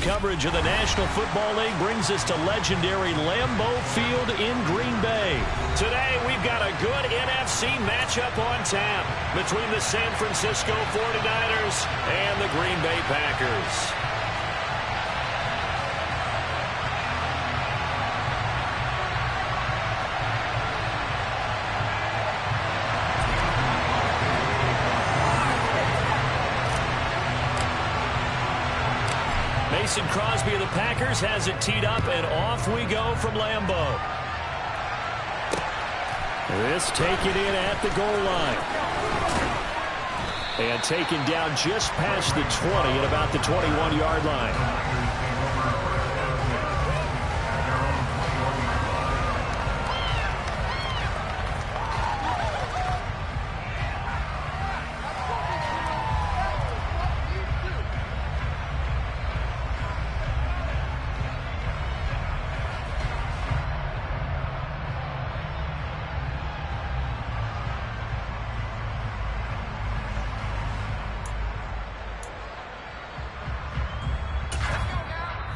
coverage of the National Football League brings us to legendary Lambeau Field in Green Bay. Today, we've got a good NFC matchup on tap between the San Francisco 49ers and the Green Bay Packers. Mason Crosby of the Packers has it teed up, and off we go from Lambeau. This taken in at the goal line. And taken down just past the 20 at about the 21-yard line.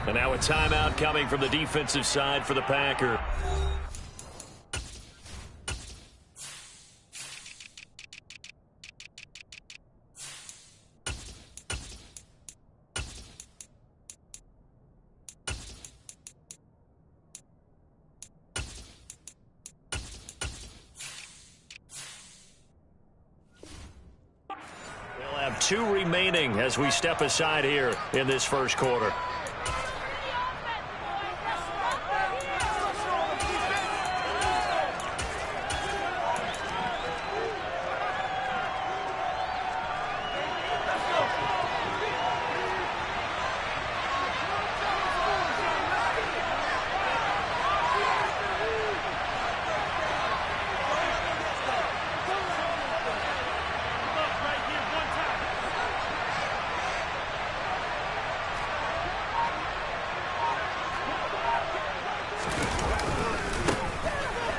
And now a timeout coming from the defensive side for the Packer. We'll have 2 remaining as we step aside here in this first quarter.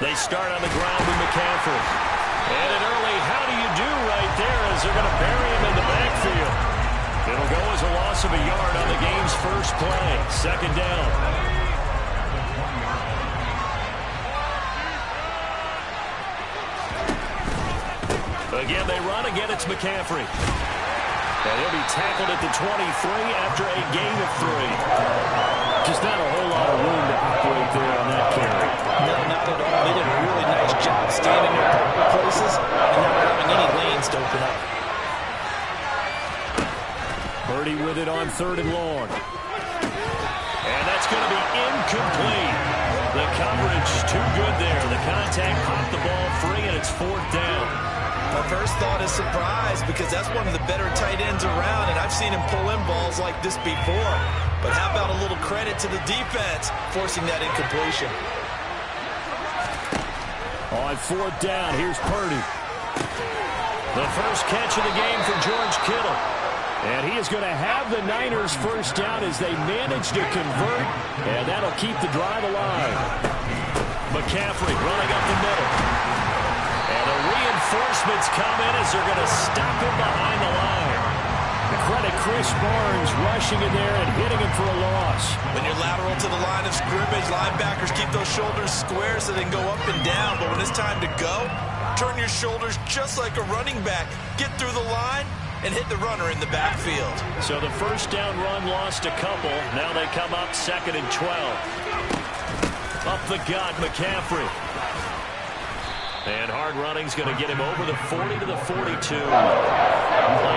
They start on the ground with McCaffrey. And an early how do you do right there as they're going to bury him in the backfield. It'll go as a loss of a yard on the game's first play. Second down. Again, they run. Again, it's McCaffrey. And he'll be tackled at the 23 after a gain of 3. Just not a whole lot of room to operate there on that carry. No, not at all. They did a really nice job standing in proper places and not having any lanes to open up. Purdy with it on 3rd and long. And that's going to be incomplete. The coverage too good there. The contact popped the ball free, and it's 4th down. My first thought is surprise because that's one of the better tight ends around, and I've seen him pull in balls like this before. But how about a little credit to the defense forcing that incompletion? On 4th down, here's Purdy. The first catch of the game for George Kittle. And he is going to have the Niners first down as they manage to convert, and that'll keep the drive alive. McCaffrey running up the middle. And the reinforcements come in as they're going to stop him behind the line. Credit Chris Barnes rushing in there and hitting him for a loss. When you're lateral to the line of scrimmage, linebackers keep those shoulders square so they can go up and down. But when it's time to go, turn your shoulders just like a running back. Get through the line and hit the runner in the backfield. So the first down run lost a couple. Now they come up 2nd and 12. Up the gut, McCaffrey. And hard running's going to get him over the 40 to the 42. Play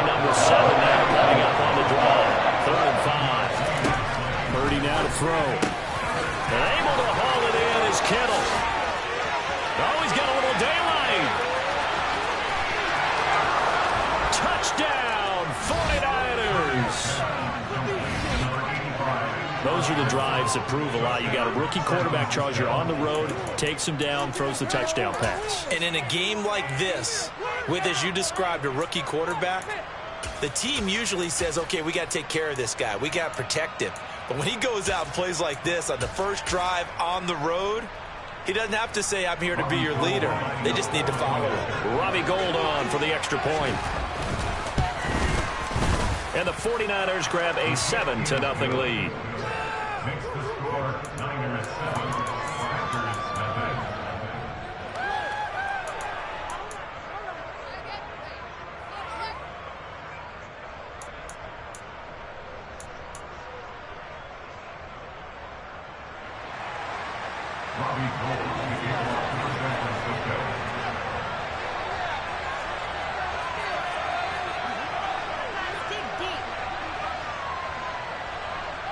number 7 now coming up on the drive. 3rd and 5. Purdy now to throw. And able to haul it in is Kittle. Oh, he's got a little daylight. Touchdown, 49ers. Those are the drives that prove a lot. You got a rookie quarterback, Charles. You're on the road, takes him down, throws the touchdown pass. And in a game like this, with, as you described, a rookie quarterback, the team usually says, okay, we got to take care of this guy. We got to protect him. But when he goes out and plays like this on the first drive on the road, he doesn't have to say, I'm here to be your leader. They just need to follow him. Robbie Gould on for the extra point. And the 49ers grab a 7-0 lead. Makes the score Niners 7, Packers nothing. Robbie Gold, the Eagles for San Francisco.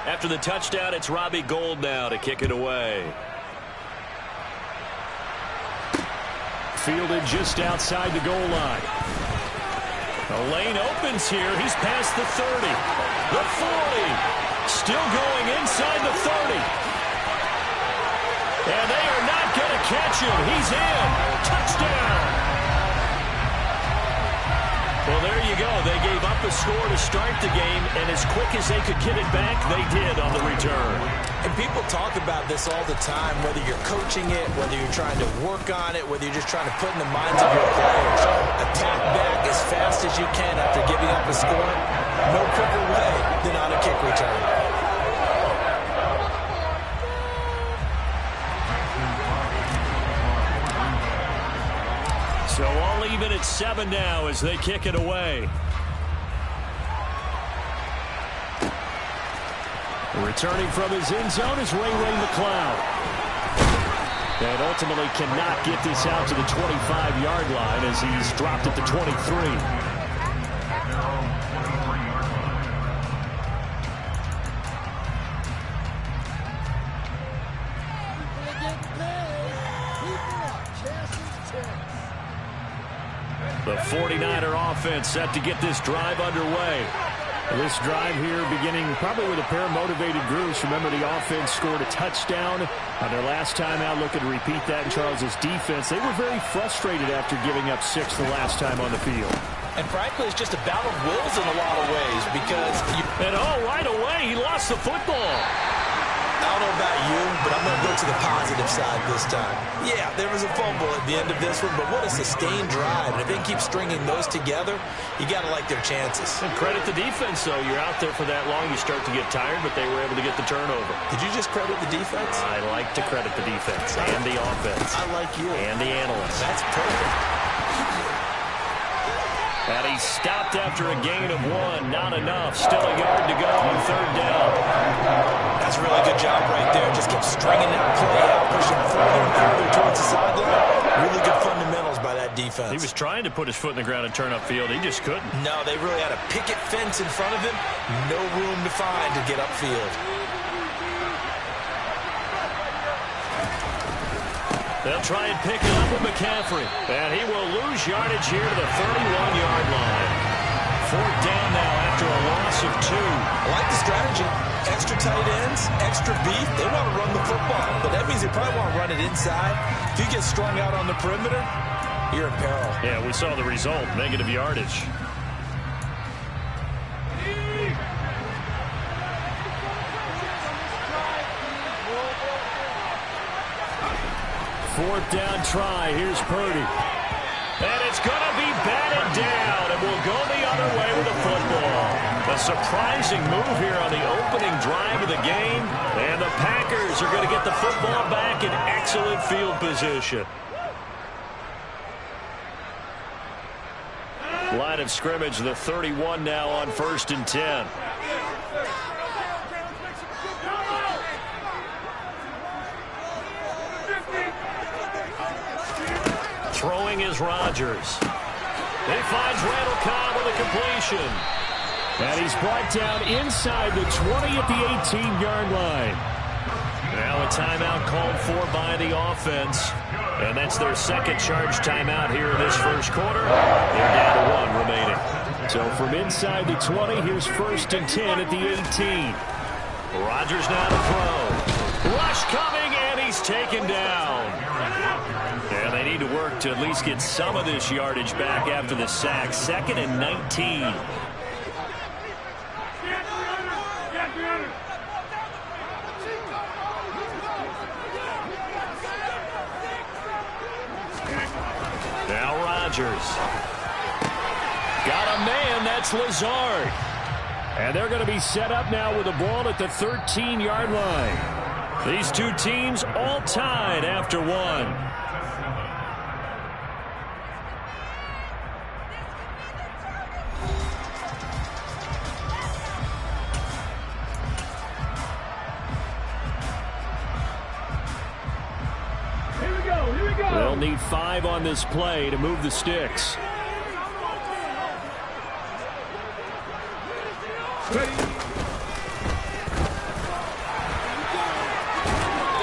After the touchdown, it's Robbie Gold now to kick it away. Fielded just outside the goal line. The lane opens here. He's past the 30. The 40. Still going inside the 30. And they are not going to catch him. He's in. Touchdown. Well, there you go. They gave up a score to start the game, and as quick as they could get it back, they did on the return. And people talk about this all the time, whether you're coaching it, whether you're trying to work on it, whether you're just trying to put in the minds of your players. Attack back as fast as you can after giving up a score. No quicker way than on a kick return. So all even at 7 now as they kick it away. Returning from his end zone is Ray McCloud. And ultimately cannot get this out to the 25-yard line as he's dropped at the 23. The 49er offense set to get this drive underway. This drive here beginning probably with a pair of motivated groups. Remember, the offense scored a touchdown on their last time out. Looking to repeat that in Charles's defense. They were very frustrated after giving up 6 the last time on the field. And frankly, it's just a battle of wills in a lot of ways because right away, he lost the football. I don't know about you, but I'm going to go to the positive side this time. Yeah, there was a fumble at the end of this one, but what a sustained drive. And if they keep stringing those together, you got to like their chances. And credit the defense, though. You're out there for that long, you start to get tired, but they were able to get the turnover. Did you just credit the defense? I like to credit the defense and the offense. I like you. And the analysts. That's perfect. And he stopped after a gain of 1. Not enough. Still a yard to go on 3rd down. That's a really good job right there. Just kept stringing that play out, pushing further and further towards the sideline. Really good fundamentals by that defense. He was trying to put his foot in the ground and turn upfield. He just couldn't. No, they really had a picket fence in front of him. No room to find to get upfield. They'll try and pick it up with McCaffrey. And he will lose yardage here to the 31-yard line. 4th down now after a loss of 2. I like the strategy. Extra tight ends, extra beef. They want to run the football, but that means they probably want to run it inside. If you get strung out on the perimeter, you're in peril. Yeah, we saw the result, negative yardage. Fourth down try. Here's Purdy. And it's going to be batted down, and we'll go the other way with the football. A surprising move here on the opening drive of the game, and the Packers are going to get the football back in excellent field position. Line of scrimmage, the 31 now on 1st and 10. Throwing is Rodgers. He finds Randall Cobb with a completion. And he's brought down inside the 20 at the 18-yard line. Now a timeout called for by the offense. And that's their second charge timeout here in this first quarter. They're down to 1 remaining. So from inside the 20, here's 1st and 10 at the 18. Rodgers now to throw. Rush coming, and he's taken down. And they need to work to at least get some of this yardage back after the sack. 2nd and 19. Now Rodgers. Got a man, that's Lazard. And they're going to be set up now with the ball at the 13-yard line. These two teams all tied after one. They'll need 5 on this play to move the sticks.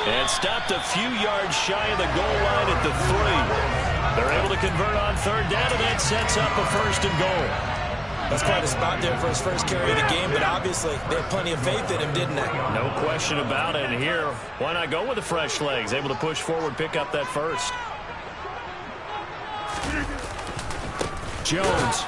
And stopped a few yards shy of the goal line at the 3. They're able to convert on third down, and that sets up a 1st and goal. That's quite a spot there for his first carry of the game, but obviously they had plenty of faith in him, didn't they? No question about it. And here, why not go with the fresh legs? Able to push forward, pick up that 1st. Jones.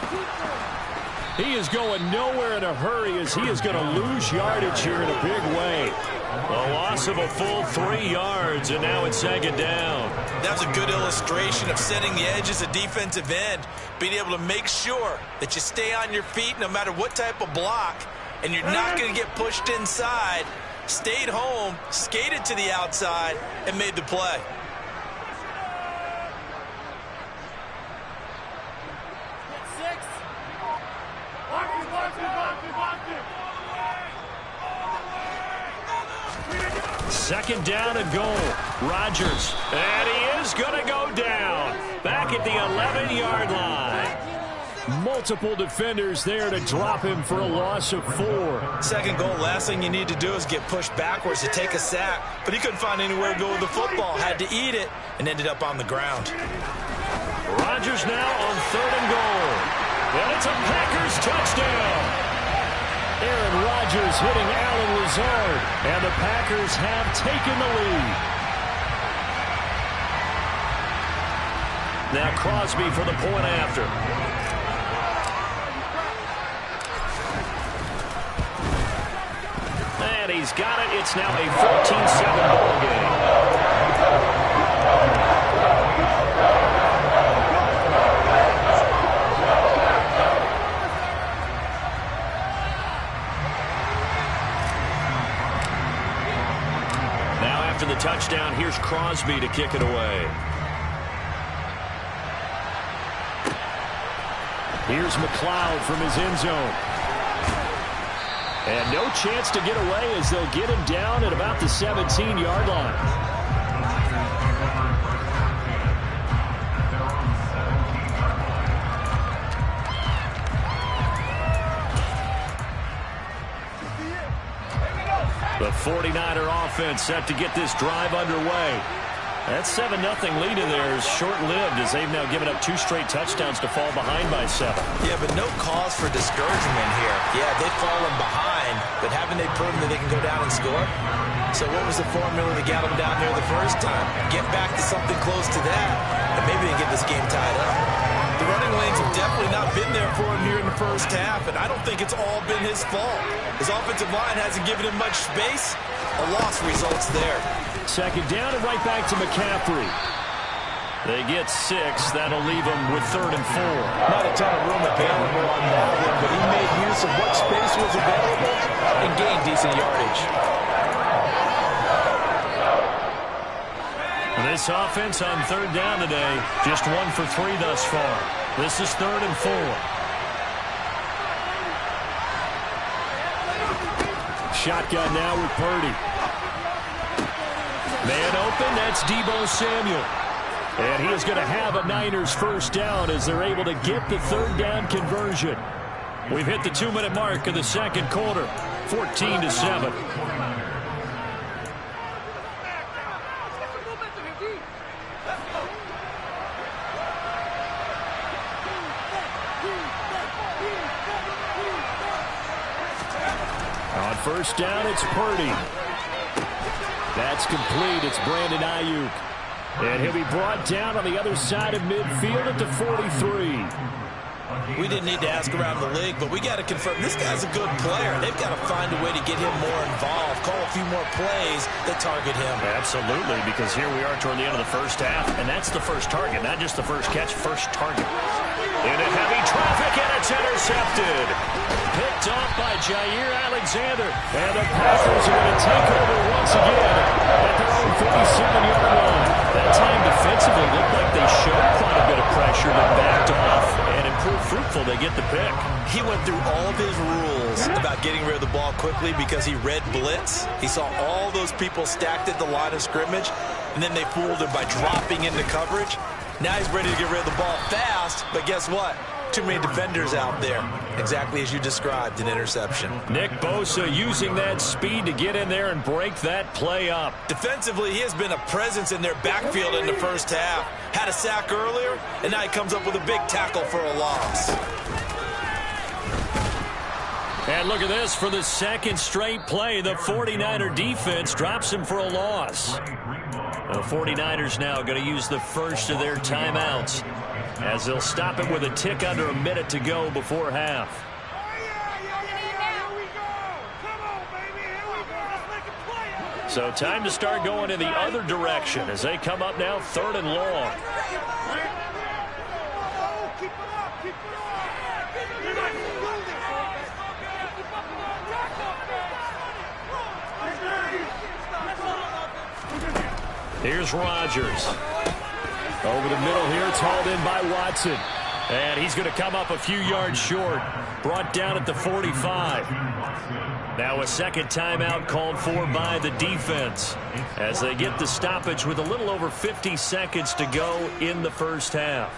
He is going nowhere in a hurry as he is going to lose yardage here in a big way. A loss of a full 3 yards, and now it's 2nd down. That was a good illustration of setting the edge as a defensive end, being able to make sure that you stay on your feet no matter what type of block, and you're not going to get pushed inside. Stayed home, skated to the outside, and made the play. Second down and goal. Rodgers. And he is going to go down. Back at the 11-yard line. Multiple defenders there to drop him for a loss of 4. Second goal, last thing you need to do is get pushed backwards to take a sack. But he couldn't find anywhere to go with the football. Had to eat it and ended up on the ground. Rodgers now on 3rd and goal. And it's a Packers touchdown. Aaron Rodgers hitting Allen Lazard, and the Packers have taken the lead. Now Crosby for the point after. And he's got it. It's now a 14-7 ball game. The touchdown, here's Crosby to kick it away. Here's McLeod from his end zone. And no chance to get away as they'll get him down at about the 17-yard line. The 49er offense set to get this drive underway. That 7-0 lead in there is short-lived as they've now given up 2 straight touchdowns to fall behind by 7. Yeah, but no cause for discouragement here. Yeah, they've fallen behind, but haven't they proven that they can go down and score? So what was the formula that got them down there the first time? Get back to something close to that, and maybe they can get this game tied up. The running lanes have definitely not been there for him here in the first half, and I don't think it's all been his fault. His offensive line hasn't given him much space. A loss results there. Second down and right back to McCaffrey. They get 6. That'll leave them with 3rd and 4. Not a ton of room available on that one, but he made use of what space was available and gained decent yardage. This offense on 3rd down today, just 1 for 3 thus far. This is 3rd and 4. Shotgun now with Purdy. Man open, that's Deebo Samuel. And he is going to have a Niners 1st down as they're able to get the 3rd down conversion. We've hit the 2-minute mark of the 2nd quarter, 14-7. On 1st down, it's Purdy. That's complete. It's Brandon Ayuk. And he'll be brought down on the other side of midfield at the 43. We didn't need to ask around the league, but we got to confirm this guy's a good player. They've got to find a way to get him more involved, call a few more plays that target him. Absolutely, because here we are toward the end of the first half, and that's the first target, not just the first catch, first target. Into heavy traffic, and it's intercepted. Picked off by Jair Alexander. And the Packers are going to take over once again at their own 47-yard line. That time defensively looked like they showed quite a bit of pressure, but backed off and improved fruitful. They get the pick. He went through all of his rules about getting rid of the ball quickly because he read blitz. He saw all those people stacked at the line of scrimmage, and then they fooled him by dropping into coverage. Now he's ready to get rid of the ball fast, but guess what? Too many defenders out there. Exactly as you described, an interception. Nick Bosa using that speed to get in there and break that play up. Defensively, he has been a presence in their backfield in the first half. Had a sack earlier, and now he comes up with a big tackle for a loss. And look at this. For the second straight play, the 49er defense drops him for a loss. The 49ers now going to use the first of their timeouts, as they'll stop it with a tick under a minute to go before half. So time to start going in the other direction as they come up now 3rd and long. Here's Rodgers. Over the middle here, it's hauled in by Watson. And he's going to come up a few yards short. Brought down at the 45. Now a second timeout called for by the defense, as they get the stoppage with a little over 50 seconds to go in the first half.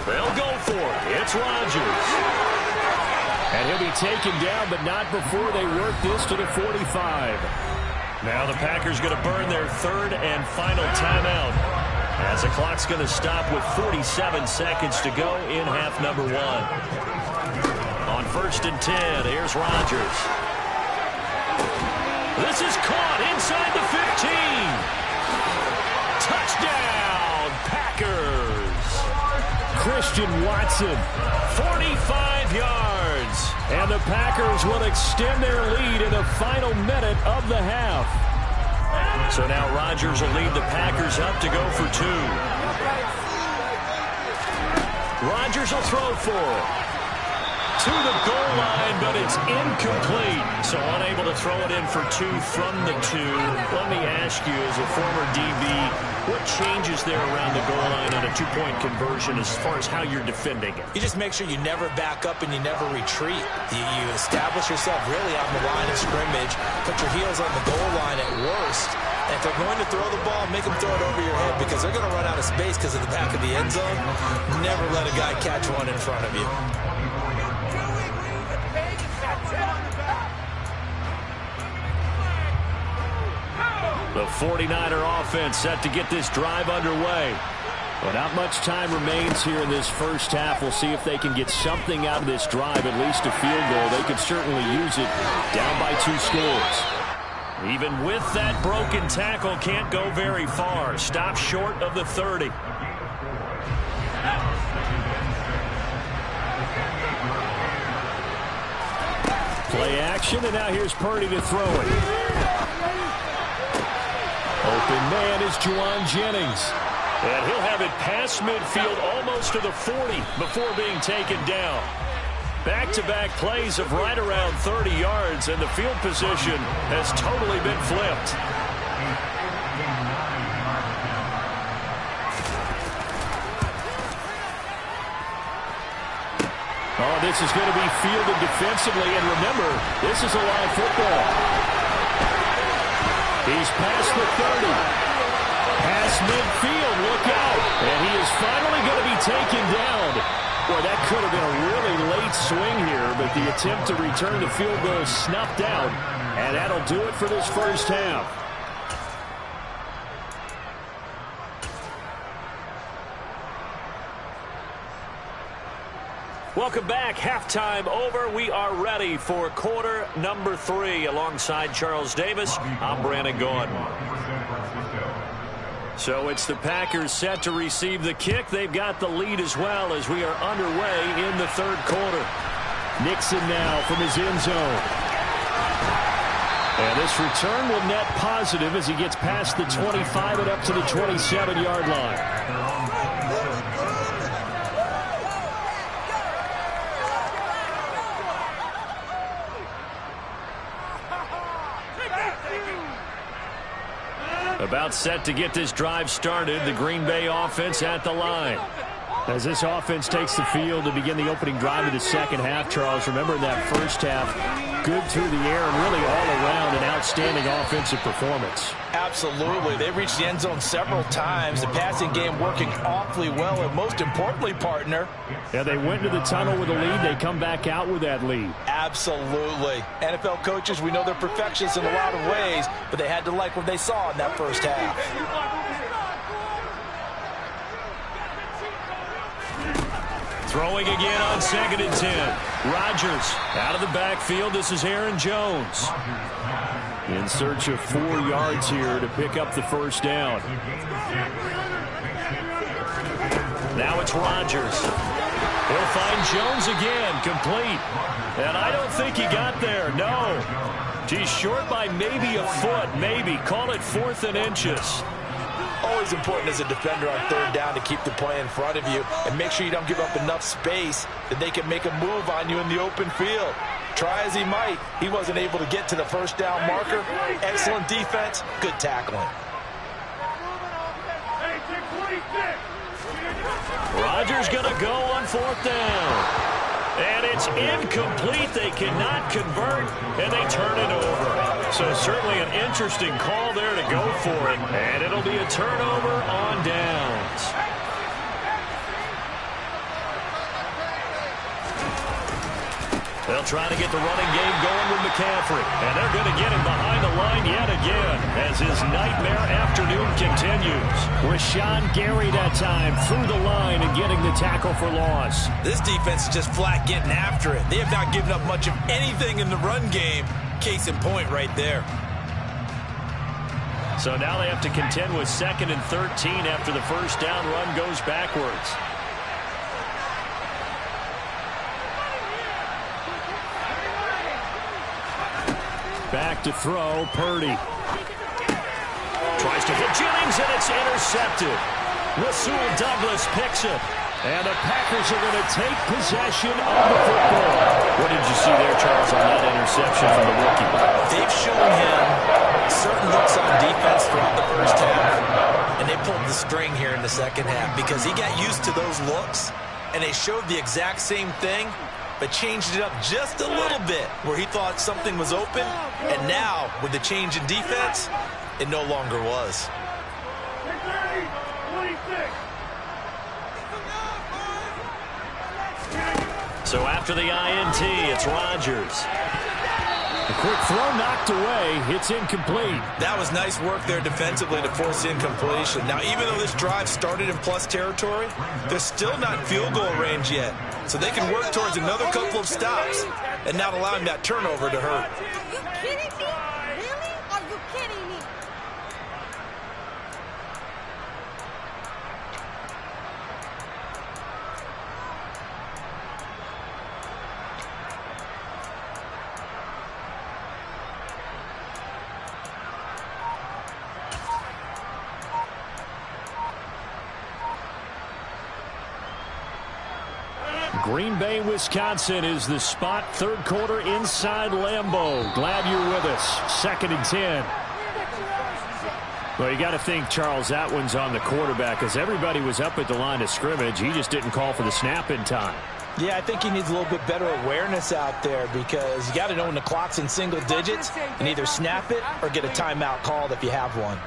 They'll go for it. It's Rodgers. And he'll be taken down, but not before they work this to the 45. Now the Packers going to burn their 3rd and final timeout, as the clock's going to stop with 47 seconds to go in half number 1. On 1st and 10, here's Rodgers. This is caught inside the 15. Touchdown, Packers. Christian Watson, 45 yards. And the Packers will extend their lead in the final minute of the half. So now Rodgers will lead the Packers up to go for 2. Rodgers will throw for it. To the goal line, but it's incomplete. So unable to throw it in for 2 from the 2. Let me ask you, as a former DB, what changes there around the goal line on a 2-point conversion as far as how you're defending it? You just make sure you never back up and you never retreat. You establish yourself really on the line of scrimmage, put your heels on the goal line at worst. And if they're going to throw the ball, make them throw it over your head, because they're going to run out of space because of the back of the end zone. Never let a guy catch one in front of you. The 49er offense set to get this drive underway. But not much time remains here in this first half. We'll see if they can get something out of this drive, at least a field goal. They could certainly use it, down by 2 scores. Even with that broken tackle, can't go very far. Stop short of the 30. Play action, and now here's Purdy to throw it. Open man is Juwan Jennings. And he'll have it past midfield, almost to the 40, before being taken down. Back-to-back plays of right around 30 yards, and the field position has totally been flipped. Oh, this is going to be fielded defensively, and remember, this is a live football. He's past the 30. Past midfield, look out. And he is finally going to be taken down. Boy, that could have been a really late swing here, but the attempt to return the field goal snuffed out. And that'll do it for this first half. Welcome back. Halftime over. We are ready for quarter number 3. Alongside Charles Davis, I'm Brandon Gordon. So it's the Packers set to receive the kick. They've got the lead as well as we are underway in the third quarter. Nixon now from his end zone. And this return will net positive as he gets past the 25 and up to the 27-yard line. About set to get this drive started, the Green Bay offense at the line. As this offense takes the field to begin the opening drive of the second half, Charles, remember in that first half, good through the air and really all around an outstanding offensive performance. Absolutely. They reached the end zone several times. The passing game working awfully well, and most importantly, partner. Yeah, they went to the tunnel with a lead. They come back out with that lead. Absolutely. NFL coaches, we know they're perfectionists in a lot of ways, but they had to like what they saw in that first half. Throwing again on 2nd and 10. Rodgers out of the backfield. This is Aaron Jones. In search of 4 yards here to pick up the first down. Now it's Rodgers. He'll find Jones again, complete. And I don't think he got there, no. He's short by maybe a foot, maybe. Call it 4th and inches. Always important as a defender on 3rd down to keep the play in front of you and make sure you don't give up enough space that they can make a move on you in the open field. Try as he might, he wasn't able to get to the first down marker. Excellent defense, good tackling. Rodgers going to go on 4th down. And it's incomplete. They cannot convert, and they turn it over. So certainly an interesting call there to go for it. And it'll be a turnover on downs. They'll try to get the running game going with McCaffrey. And they're going to get him behind the line yet again as his nightmare afternoon continues. Rashawn Gary that time through the line and getting the tackle for loss. This defense is just flat getting after it. They have not given up much of anything in the run game. Case in point right there. So now they have to contend with 2nd and 13 after the first down run goes backwards. Back to throw, Purdy. Tries to hit Jennings, and it's intercepted. Rasul Douglas picks it. And the Packers are going to take possession of the football. What did you see there, Charles, on that interception from the rookie? They've shown him certain looks on defense throughout the first half, and they pulled the string here in the second half because he got used to those looks, and they showed the exact same thing, but changed it up just a little bit where he thought something was open, and now, with the change in defense, it no longer was. So after the INT, it's Rodgers. A quick throw knocked away. It's incomplete. That was nice work there defensively to force incompletion. Now, even though this drive started in plus territory, they're still not in field goal range yet. So they can work towards another couple of stops and not allowing that turnover to hurt. Are you kidding me? Really? Are you kidding me? Green Bay, Wisconsin is the spot. 3rd quarter inside Lambeau. Glad you're with us. 2nd and 10. Well, you got to think, Charles, that one's on the quarterback as everybody was up at the line of scrimmage. He just didn't call for the snap in time. Yeah, I think he needs a little bit better awareness out there because you got to know when the clock's in single digits and either snap it or get a timeout called if you have one.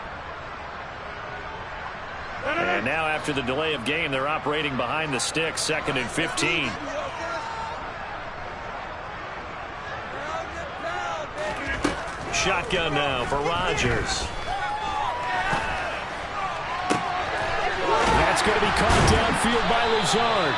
And now after the delay of game, they're operating behind the sticks, 2nd and 15. Shotgun now for Rodgers. That's going to be caught downfield by Lazard.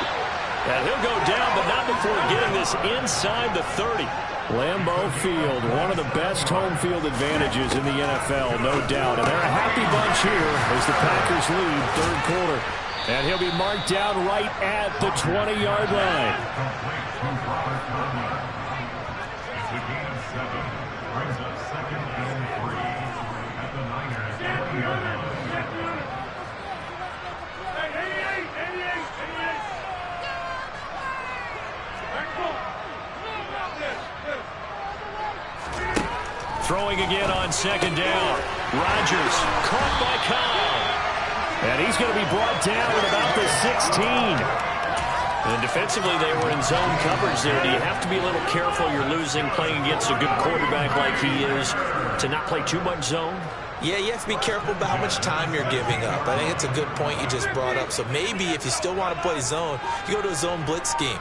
And he'll go down, but not before getting this inside the 30. Lambeau Field, one of the best home field advantages in the NFL, no doubt. And they're a happy bunch here as the Packers lead 3rd quarter. And he'll be marked down right at the 20-yard line. It's a gain of 7. Brings up 2nd and 3 at the Niners 20-yard line. Throwing again on 2nd down. Rodgers caught by Kyle. And he's going to be brought down at about the 16. And defensively, they were in zone coverage there. Do you have to be a little careful? You're losing playing against a good quarterback like he is to not play too much zone? Yeah, you have to be careful about how much time you're giving up. I think it's a good point you just brought up. So maybe if you still want to play zone, you go to a zone blitz scheme.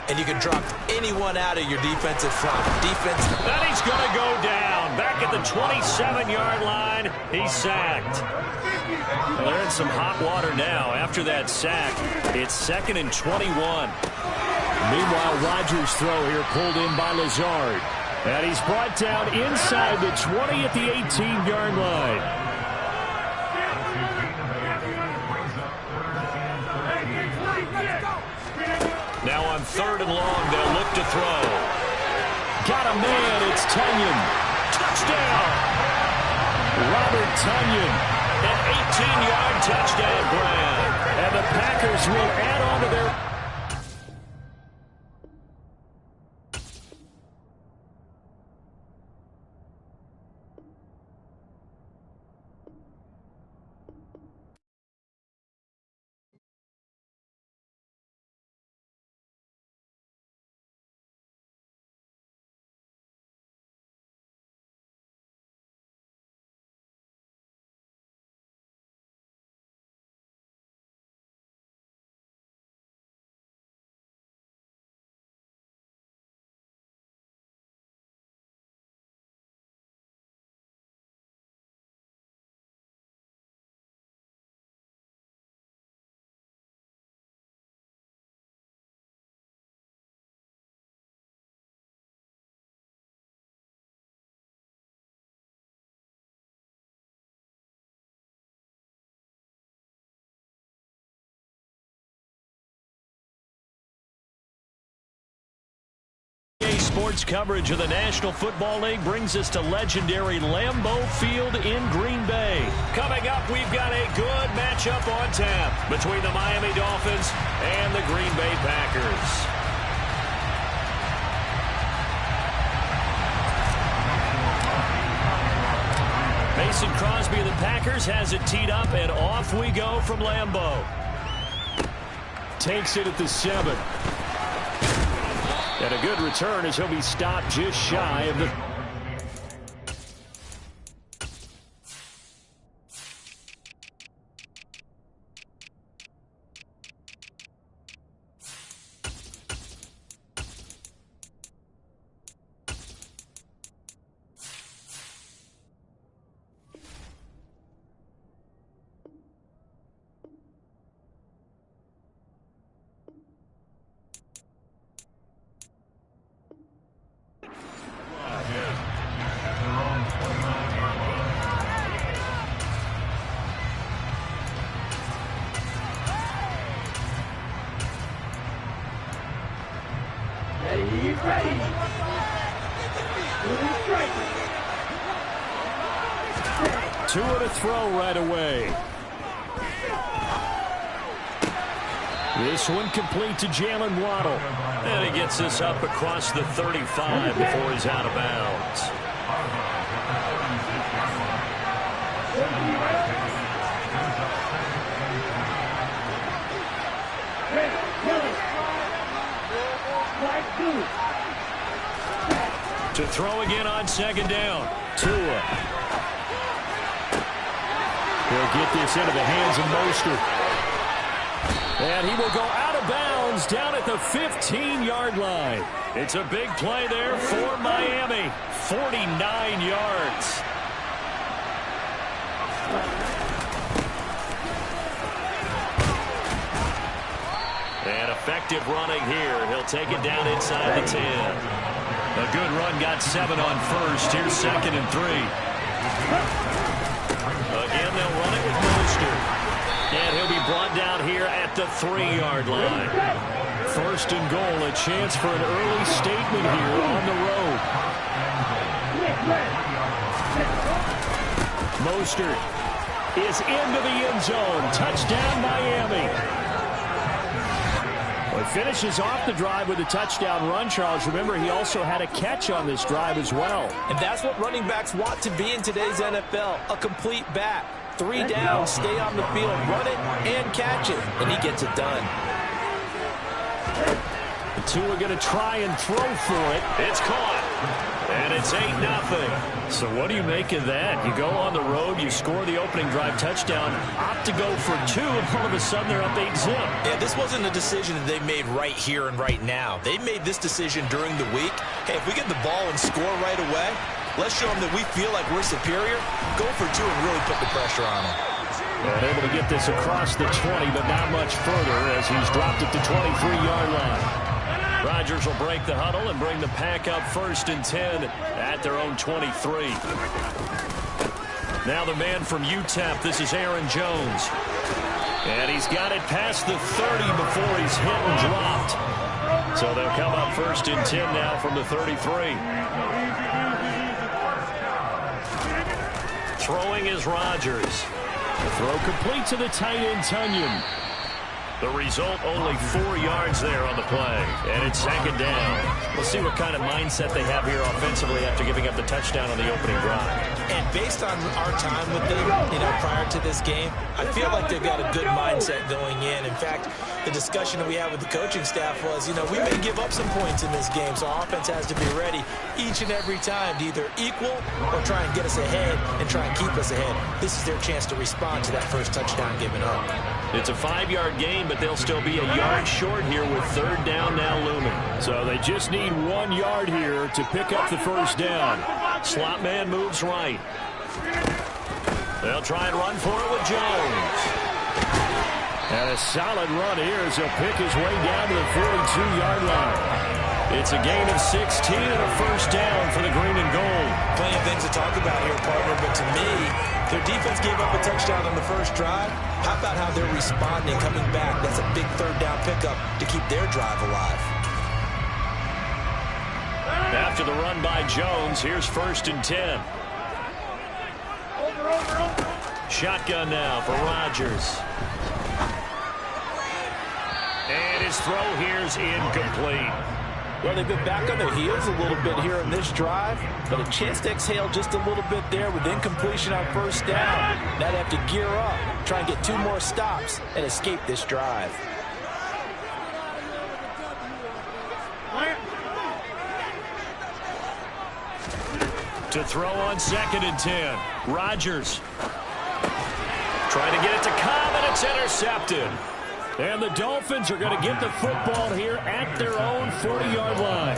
And you can drop anyone out of your defensive front. Then he's going to go down. Back at the 27-yard line, he's sacked. Well, they're in some hot water now. After that sack, it's 2nd and 21. Meanwhile, Rodgers' throw here pulled in by Lazard. And he's brought down inside the 20 at the 18-yard line. Now on 3rd and long, they'll look to throw. Got a man, it's Tunyon. Touchdown! Robert Tunyon, an 18-yard touchdown grab. And the Packers will add on to their... Sports coverage of the National Football League brings us to legendary Lambeau Field in Green Bay. Coming up, we've got a good matchup on tap between the Miami Dolphins and the Green Bay Packers. Mason Crosby of the Packers has it teed up, and off we go from Lambeau. Takes it at the 7. And a good return as he'll be stopped just shy of the... Two to throw right away. This one complete to Jalen Waddle. And he gets this up across the 35 before he's out of bounds. To throw again on 2nd down. Tua. He'll get this into the hands of Mostert. And he will go out of bounds down at the 15-yard line. It's a big play there for Miami. 49 yards. And effective running here. He'll take it down inside the 10. A good run, got 7 on first. Here's 2nd and 3. Again, they'll run it with Mostert. And he'll be brought down here at the 3-yard line. first and goal. A chance for an early statement here on the road. Mostert is into the end zone. Touchdown, Miami. Well, he finishes off the drive with a touchdown run, Charles. Remember, he also had a catch on this drive as well. And that's what running backs want to be in today's NFL, a complete back. 3 down, stay on the field, run it, and catch it. And he gets it done. The two are going to try and throw for it. It's caught. And it's 8-0. So what do you make of that? You go on the road, you score the opening drive touchdown, opt to go for 2, and all of a sudden they're up 8-zip. Yeah, this wasn't a decision that they made right here and right now. They made this decision during the week. Hey, if we get the ball and score right away, let's show them that we feel like we're superior. Go for 2 and really put the pressure on them. And able to get this across the 20, but not much further as he's dropped it to 23-yard line. Rodgers will break the huddle and bring the pack up 1st and 10 at their own 23. Now the man from UTEP, this is Aaron Jones. And he's got it past the 30 before he's hit and dropped. So they'll come up 1st and 10 now from the 33. Throwing is Rodgers. The throw complete to the tight end, Tunyon. The result, only 4 yards there on the play. And it's 2nd down. We'll see what kind of mindset they have here offensively after giving up the touchdown on the opening drive. And based on our time with them, prior to this game, I feel like they've got a good mindset going in. In fact, the discussion that we had with the coaching staff was, we may give up some points in this game, so our offense has to be ready each and every time to either equal or try and get us ahead and try and keep us ahead. This is their chance to respond to that first touchdown given up. It's a 5-yard gain, but they'll still be a yard short here with 3rd down now looming. So they just need 1 yard here to pick up the first down. Slot man moves right. They'll try and run for it with Jones. And a solid run here as he'll pick his way down to the 42-yard line. It's a gain of 16 and a first down for the green and gold. Plenty of things to talk about here, partner, but to me, their defense gave up a touchdown on the first drive. How about how they're responding, coming back? That's a big 3rd down pickup to keep their drive alive. After the run by Jones, here's 1st and 10. Shotgun now for Rodgers. And his throw here's incomplete. Well, they've been back on their heels a little bit here in this drive, but a chance to exhale just a little bit there with incompletion on 1st down. Now they have to gear up, try and get 2 more stops, and escape this drive. To throw on 2nd and 10. Rodgers trying to get it to Cobb, and it's intercepted. And the Dolphins are going to get the football here at their own 40-yard line.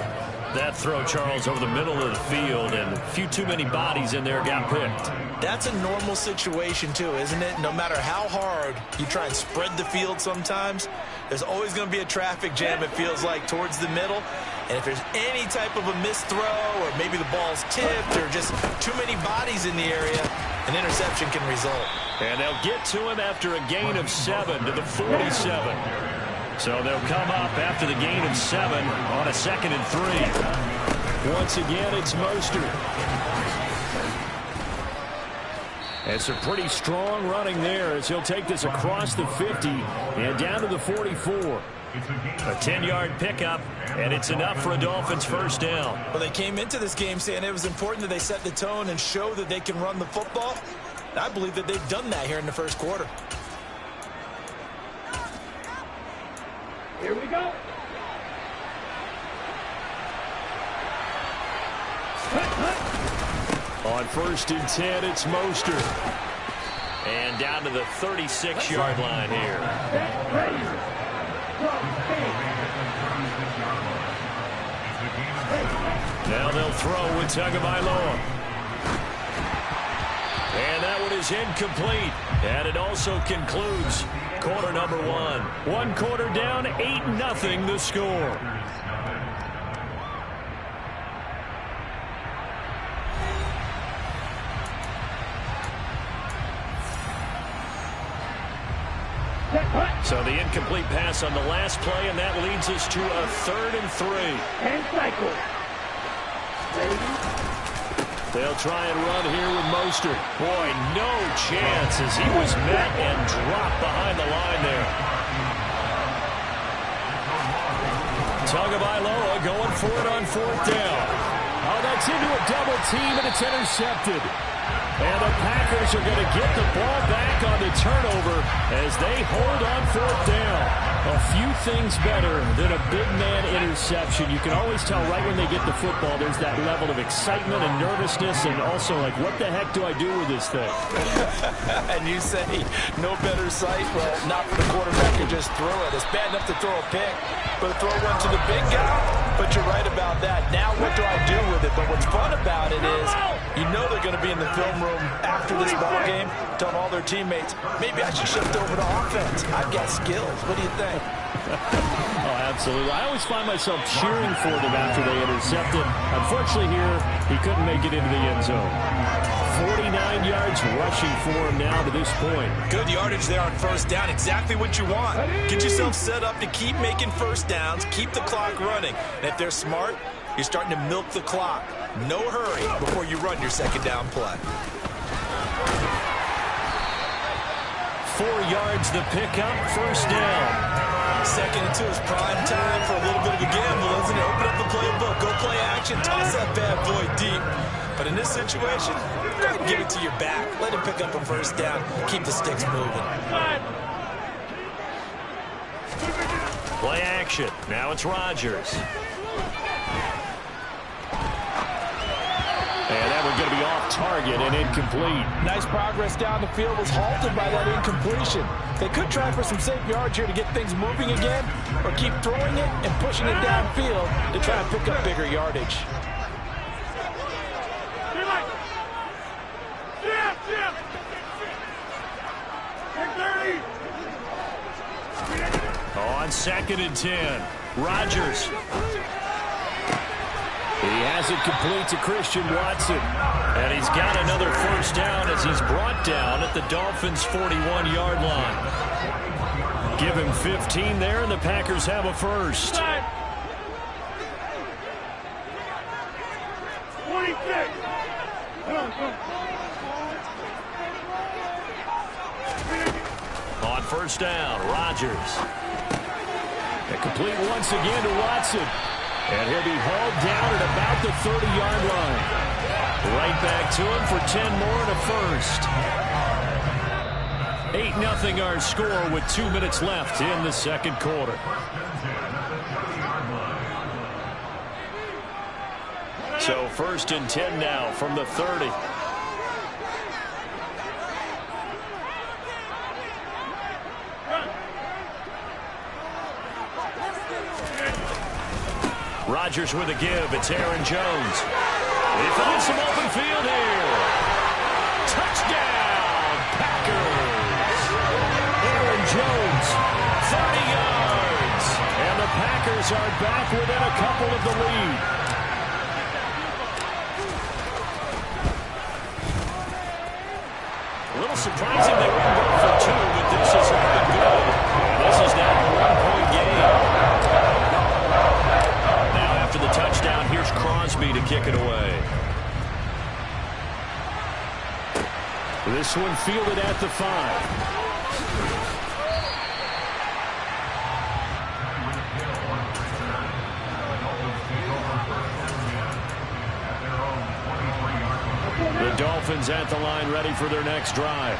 That throw, Charles, over the middle of the field, and a few too many bodies in there got picked. That's a normal situation, too, isn't it? No matter how hard you try and spread the field sometimes, there's always going to be a traffic jam, it feels like, towards the middle. And if there's any type of a missed throw or maybe the ball's tipped or just too many bodies in the area, an interception can result. And they'll get to him after a gain of 7 to the 47. So they'll come up after the gain of 7 on a 2nd and 3. Once again, it's Mostert. And some pretty strong running there as he'll take this across the 50 and down to the 44. A 10-yard pickup, and it's enough for a Dolphins first down. Well, they came into this game saying it was important that they set the tone and show that they can run the football. I believe that they've done that here in the first quarter. Here we go. On 1st and 10, it's Mostert. And down to the 36-yard line here. Now they'll throw with Tagovailoa. And that one is incomplete. And it also concludes quarter number 1. 1 quarter down, 8-0 the score. So the incomplete pass on the last play, and that leads us to a 3rd and 3. And cycle. They'll try and run here with Mostert. Boy, no chance as he was met and dropped behind the line there. Tagovailoa going for it on 4th down. Oh, that's into a double team, and it's intercepted. And the Packers are going to get the ball back on the turnover as they hold on 4th down. A few things better than a big man interception. You can always tell right when they get the football, there's that level of excitement and nervousness, and also like, what the heck do I do with this thing? And you say, no better sight? Well, not for the quarterback to just throw it. It's bad enough to throw a pick, but to throw one to the big guy? But you're right about that. Now what do I do with it? But what's fun about it is, you know they're going to be in the film room after this ball game, telling all their teammates, maybe I should shift over to offense. I've got skills. What do you think? Oh, absolutely. I always find myself cheering for them after they intercept it. Unfortunately here, he couldn't make it into the end zone. 49 yards rushing for him now to this point. Good yardage there on 1st down. Exactly what you want. Get yourself set up to keep making 1st downs, keep the clock running. And if they're smart, you're starting to milk the clock. No hurry before you run your 2nd down play. 4 yards the pickup, 1st down. 2nd and 2 is prime time for a little bit of a gamble, isn't it? Open up the playbook, go play action, toss that bad boy deep. But in this situation, go ahead and give it to your back. Let him pick up a 1st down, keep the sticks moving. Play action. Now it's Rodgers. And that one's going to be off target and incomplete. Nice progress down the field, was halted by that incompletion. They could try for some safe yards here to get things moving again, or keep throwing it and pushing it downfield to try and pick up bigger yardage. On 2nd and 10, Rodgers. He has it complete to Christian Watson. And he's got another 1st down as he's brought down at the Dolphins' 41-yard line. Give him 15 there, and the Packers have a 1st. 26. On 1st down, Rodgers. Complete once again to Watson. And he'll be hauled down at about the 30-yard line. Right back to him for 10 more and a 1st. 8-0 our score with 2 minutes left in the 2nd quarter. So 1st and 10 now from the 30. Rodgers with a give. It's Aaron Jones. He finds some open field here. Touchdown, Packers. Aaron Jones, 30 yards. And the Packers are back within a couple of the lead. A little surprising they wouldn't go for 2, but this has been good. This is now a 1-point game. After the touchdown, here's Crosby to kick it away. This one fielded at the 5. The Dolphins at the line ready for their next drive.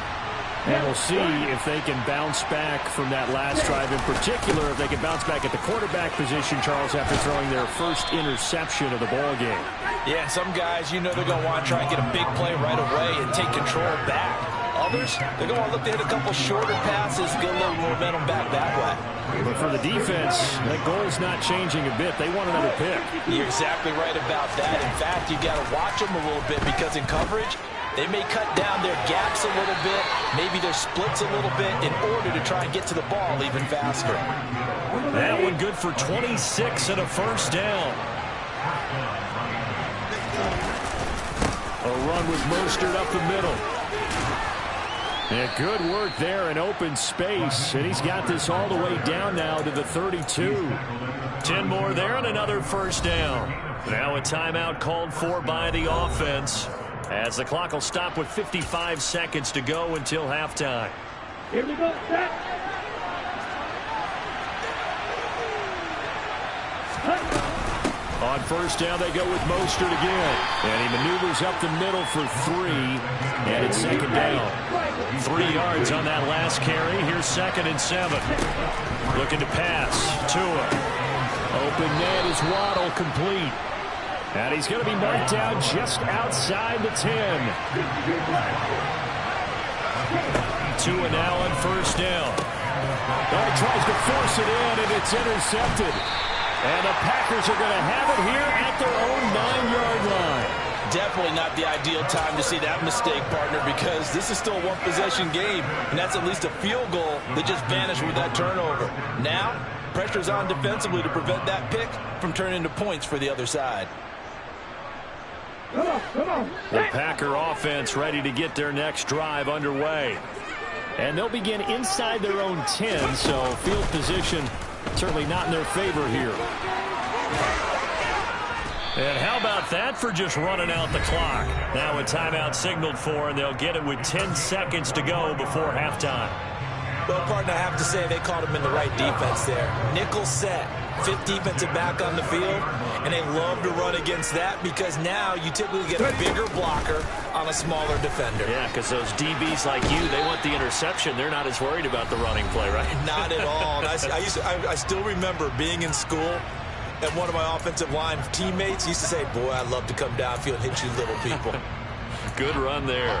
And we'll see if they can bounce back from that last drive. In particular, if they can bounce back at the quarterback position, Charles, after throwing their 1st interception of the ball game. Yeah, some guys, you know they're going to want to try and get a big play right away and take control back. Others, they're going to want to look to hit a couple shorter passes, get a little momentum back that way. But for the defense, that goal's not changing a bit. They want another pick. You're exactly right about that. In fact, you got to watch them a little bit because in coverage, they may cut down their gaps a little bit, maybe their splits a little bit in order to try and get to the ball even faster. That one good for 26 and a 1st down. A run with Mostert up the middle. Yeah, good work there in open space, and he's got this all the way down now to the 32. 10 more there and another first down. Now a timeout called for by the offense, as the clock will stop with 55 seconds to go until halftime. Here we go, set. On first down, they go with Mostert again. And he maneuvers up the middle for 3. And it's second down. 3 yards on that last carry. Here's 2nd and 7. Looking to pass. Tua. Open man is Waddle, complete. And he's going to be marked down just outside the 10. Tua now on first down. Oh, he tries to force it in, and it's intercepted. And the Packers are going to have it here at their own 9-yard line. Definitely not the ideal time to see that mistake, partner, because this is still a one-possession game, and that's at least a field goal that just vanished with that turnover. Now, pressure's on defensively to prevent that pick from turning into points for the other side. Come on. The Packer offense ready to get their next drive underway. And they'll begin inside their own 10, so field position certainly not in their favor here. And how about that for just running out the clock? Now a timeout signaled for, and they'll get it with 10 seconds to go before halftime. Well, partner, I have to say they caught him in the right defense there. Nickel set, 5th defensive back on the field, and they love to run against that because now you typically get a bigger blocker on a smaller defender. Yeah, because those DBs like you, they want the interception. They're not as worried about the running play, right? Not at all. I still remember being in school, and one of my offensive line teammates used to say, boy, I'd love to come downfield and hit you little people. Good run there.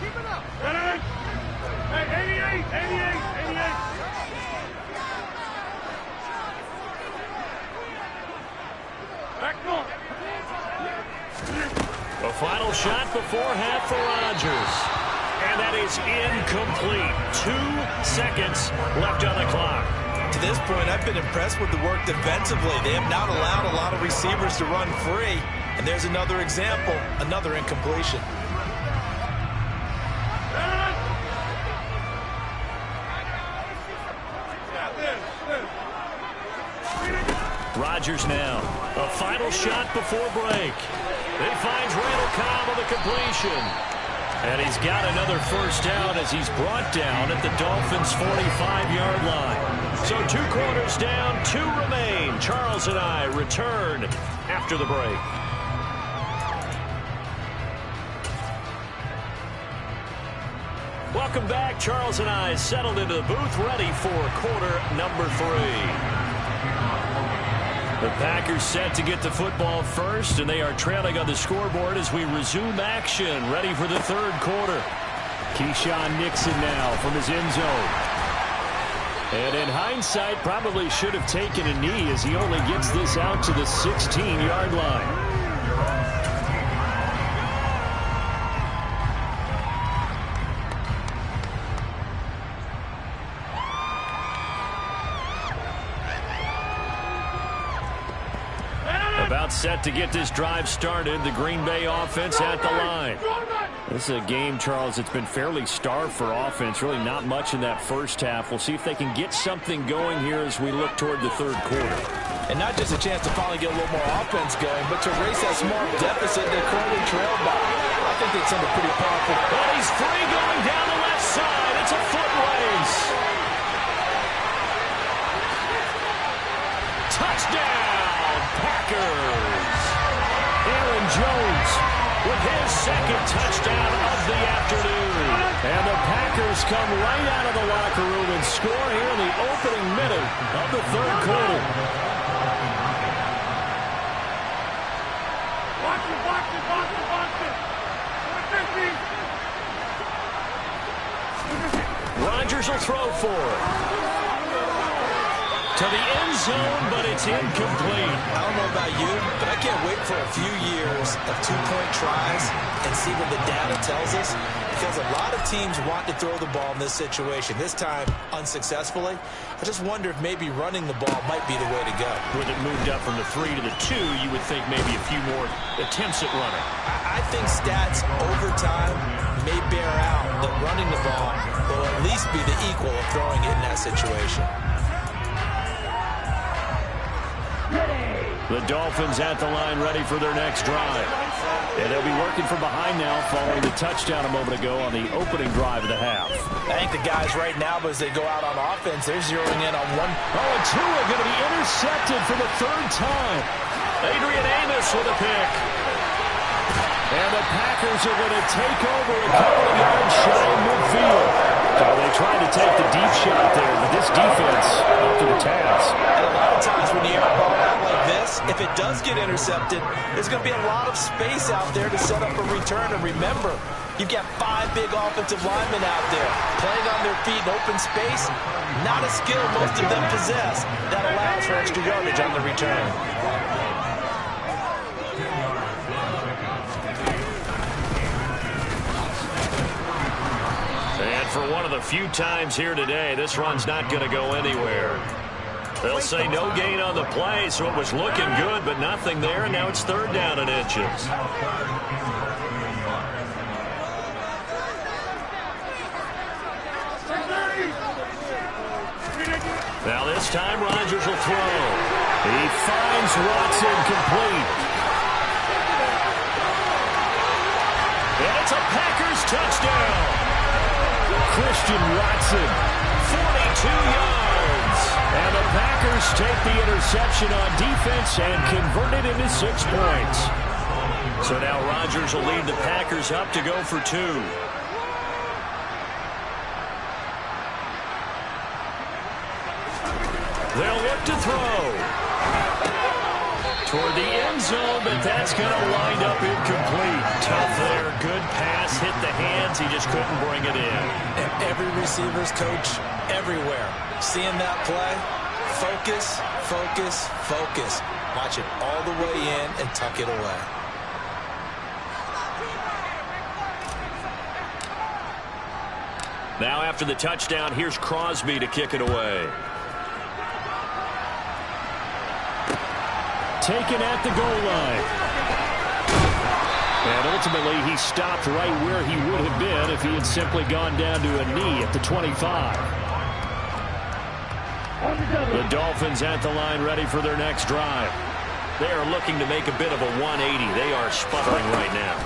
Keep it up. Hey, 88. Back on. A final shot before half for Rodgers. And that is incomplete. 2 seconds left on the clock. To this point, I've been impressed with the work defensively. They have not allowed a lot of receivers to run free. And there's another example, another incompletion. Rodgers now. A final shot before break. He finds Randall Cobb on the completion. And he's got another first down as he's brought down at the Dolphins' 45-yard line. So 2 quarters down, 2 remain. Charles and I return after the break. Welcome back. Charles and I settled into the booth, ready for quarter number 3. The Packers set to get the football first, and they are trailing on the scoreboard as we resume action, ready for the 3rd quarter. Keyshawn Nixon now from his end zone. And in hindsight, probably should have taken a knee as he only gets this out to the 16-yard line. About set to get this drive started. The Green Bay offense at the line. This is a game, Charles, it's been fairly starved for offense. Really not much in that first half. We'll see if they can get something going here as we look toward the 3rd quarter. And not just a chance to finally get a little more offense going, but to erase that small deficit they currently trailed by. I think that's something pretty powerful. But he's free going down the left side. It's a foot race. Touchdown! Packers. Aaron Jones with his 2nd touchdown of the afternoon. And the Packers come right out of the locker room and score here in the opening minute of the 3rd quarter. Watch it. Rodgers will throw for it. To the end zone, but it's incomplete. I don't know about you, but I can't wait for a few years of two-point tries and see what the data tells us, because a lot of teams want to throw the ball in this situation. This time, unsuccessfully. I just wonder if maybe running the ball might be the way to go. With it moved up from the 3 to the 2, you would think maybe a few more attempts at running. I think stats over time may bear out that running the ball will at least be the equal of throwing it in that situation. The Dolphins at the line ready for their next drive. And they'll be working from behind now following the touchdown a moment ago on the opening drive of the half. I think the guys right now, as they go out on offense, they're zeroing in on one. Oh, and Tua going to be intercepted for the 3rd time. Adrian Amos with a pick. And the Packers are going to take over a couple of yards shy of midfield. So they tried to take the deep shot there, but this defense up to the task. And a lot of times when you air a ball out like this, if it does get intercepted, there's going to be a lot of space out there to set up a return. And remember, you've got 5 big offensive linemen out there playing on their feet in open space. Not a skill most of them possess that allows for extra yardage on the return. And for one of the few times here today, this run's not going to go anywhere. They'll say no gain on the play, so it was looking good, but nothing there, and now it's 3rd down and inches. Now this time, Rodgers will throw. He finds Watson complete. And it's a Packers touchdown. Christian Watson, 42 yards. And the Packers take the interception on defense and convert it into 6 points. So now Rodgers will lead the Packers up to go for 2. They'll look to throw. Toward the end zone, but that's going to wind up incomplete. Tough there. Good pass. Hit the hands. He just couldn't bring it in. And every receiver's coach everywhere, seeing that play, focus, focus, focus. Watch it all the way in and tuck it away. Now after the touchdown, here's Crosby to kick it away. Taken at the goal line. And ultimately, he stopped right where he would have been if he had simply gone down to a knee at the 25. The Dolphins at the line ready for their next drive. They are looking to make a bit of a 180. They are sputtering right now.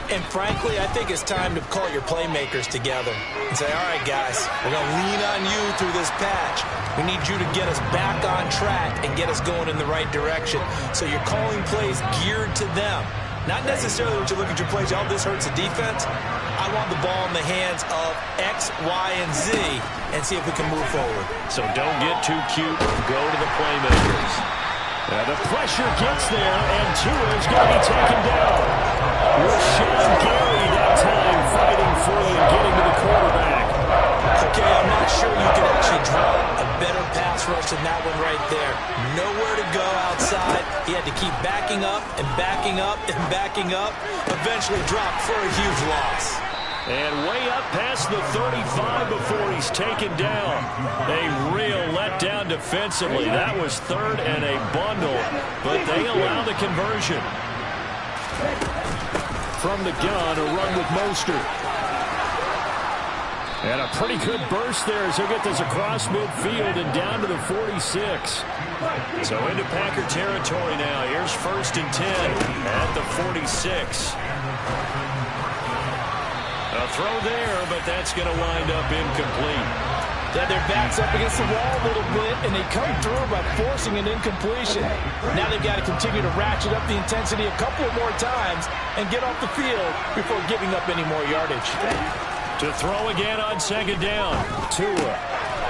And frankly, I think it's time to call your playmakers together and say, all right, guys, we're going to lean on you through this patch. We need you to get us back on track and get us going in the right direction. So you're calling plays geared to them. Not necessarily what you look at your plays, oh, this hurts the defense. I want the ball in the hands of X, Y, and Z and see if we can move forward. So don't get too cute. Go to the playmakers. And the pressure gets there, and Tua is going to be taken down. Rashawn Gary that time fighting for it and getting to the quarterback. Okay, I'm not sure you can actually draw a better pass rush than that one right there. Nowhere to go outside. He had to keep backing up and backing up and backing up. Eventually dropped for a huge loss. And way up past the 35 before he's taken down. A real letdown defensively. That was 3rd and a bundle, but they allow the conversion. From the gun, a run with Mostert. And a pretty good burst there as he'll get this across midfield and down to the 46. So into Packer territory now. Here's 1st and 10 at the 46. A throw there, but that's going to wind up incomplete. Yeah, their back's up against the wall a little bit, and they come through by forcing an incompletion. Now they've got to continue to ratchet up the intensity a couple more times and get off the field before giving up any more yardage. To throw again on 2nd down. Tua.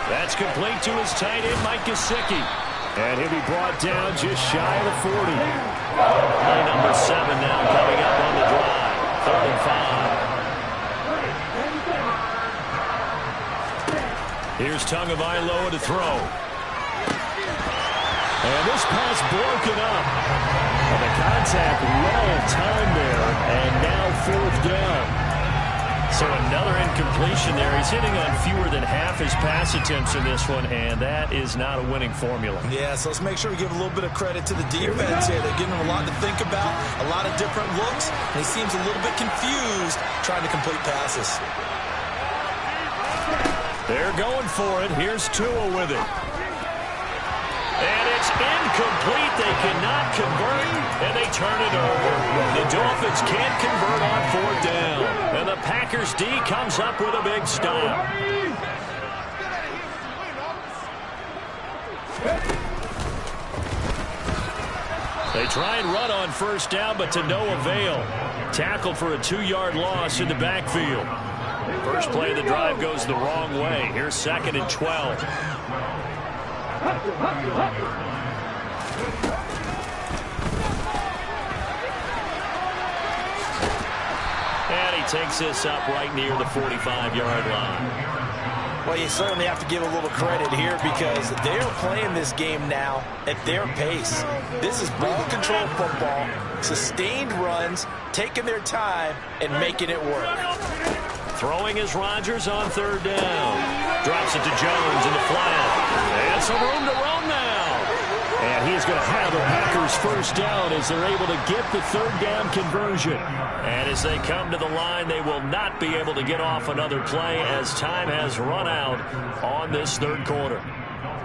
That's complete to his tight end, Mike Gesicki. And he'll be brought down just shy of the 40. Play number 7 now coming up on the drive. 3rd and 5. Here's Tagovailoa to throw. And this pass broken up. And the contact well timed there, and now 4th down. So another incompletion there. He's hitting on fewer than half his pass attempts in this one, and that is not a winning formula. Yeah, so let's make sure we give a little bit of credit to the defense here. They're giving him a lot to think about, a lot of different looks, and he seems a little bit confused trying to complete passes. They're going for it. Here's Tua with it. And it's incomplete. They cannot convert, and they turn it over. The Dolphins can't convert on 4th down. And the Packers D comes up with a big stop. They try and run on 1st down, but to no avail. Tackled for a 2-yard loss in the backfield. First play of the drive goes the wrong way. Here's 2nd and 12. And he takes this up right near the 45-yard line. Well, you certainly have to give a little credit here because they're playing this game now at their pace. This is ball control football, sustained runs, taking their time, and making it work. Throwing is Rodgers on 3rd down. Drops it to Jones in the flat. And some room to roam now. And he's going to have the Packers 1st down as they're able to get the 3rd down conversion. And as they come to the line, they will not be able to get off another play as time has run out on this 3rd quarter.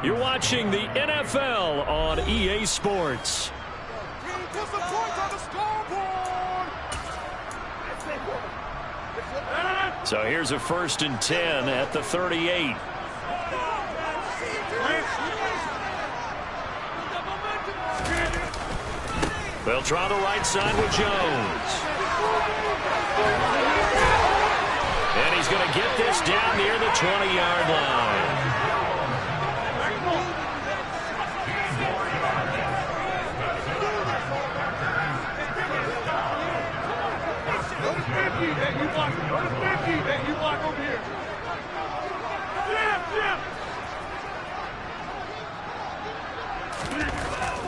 You're watching the NFL on EA Sports. So here's a 1st and 10 at the 38. They'll try the right side with Jones. And he's going to get this down near the 20-yard line.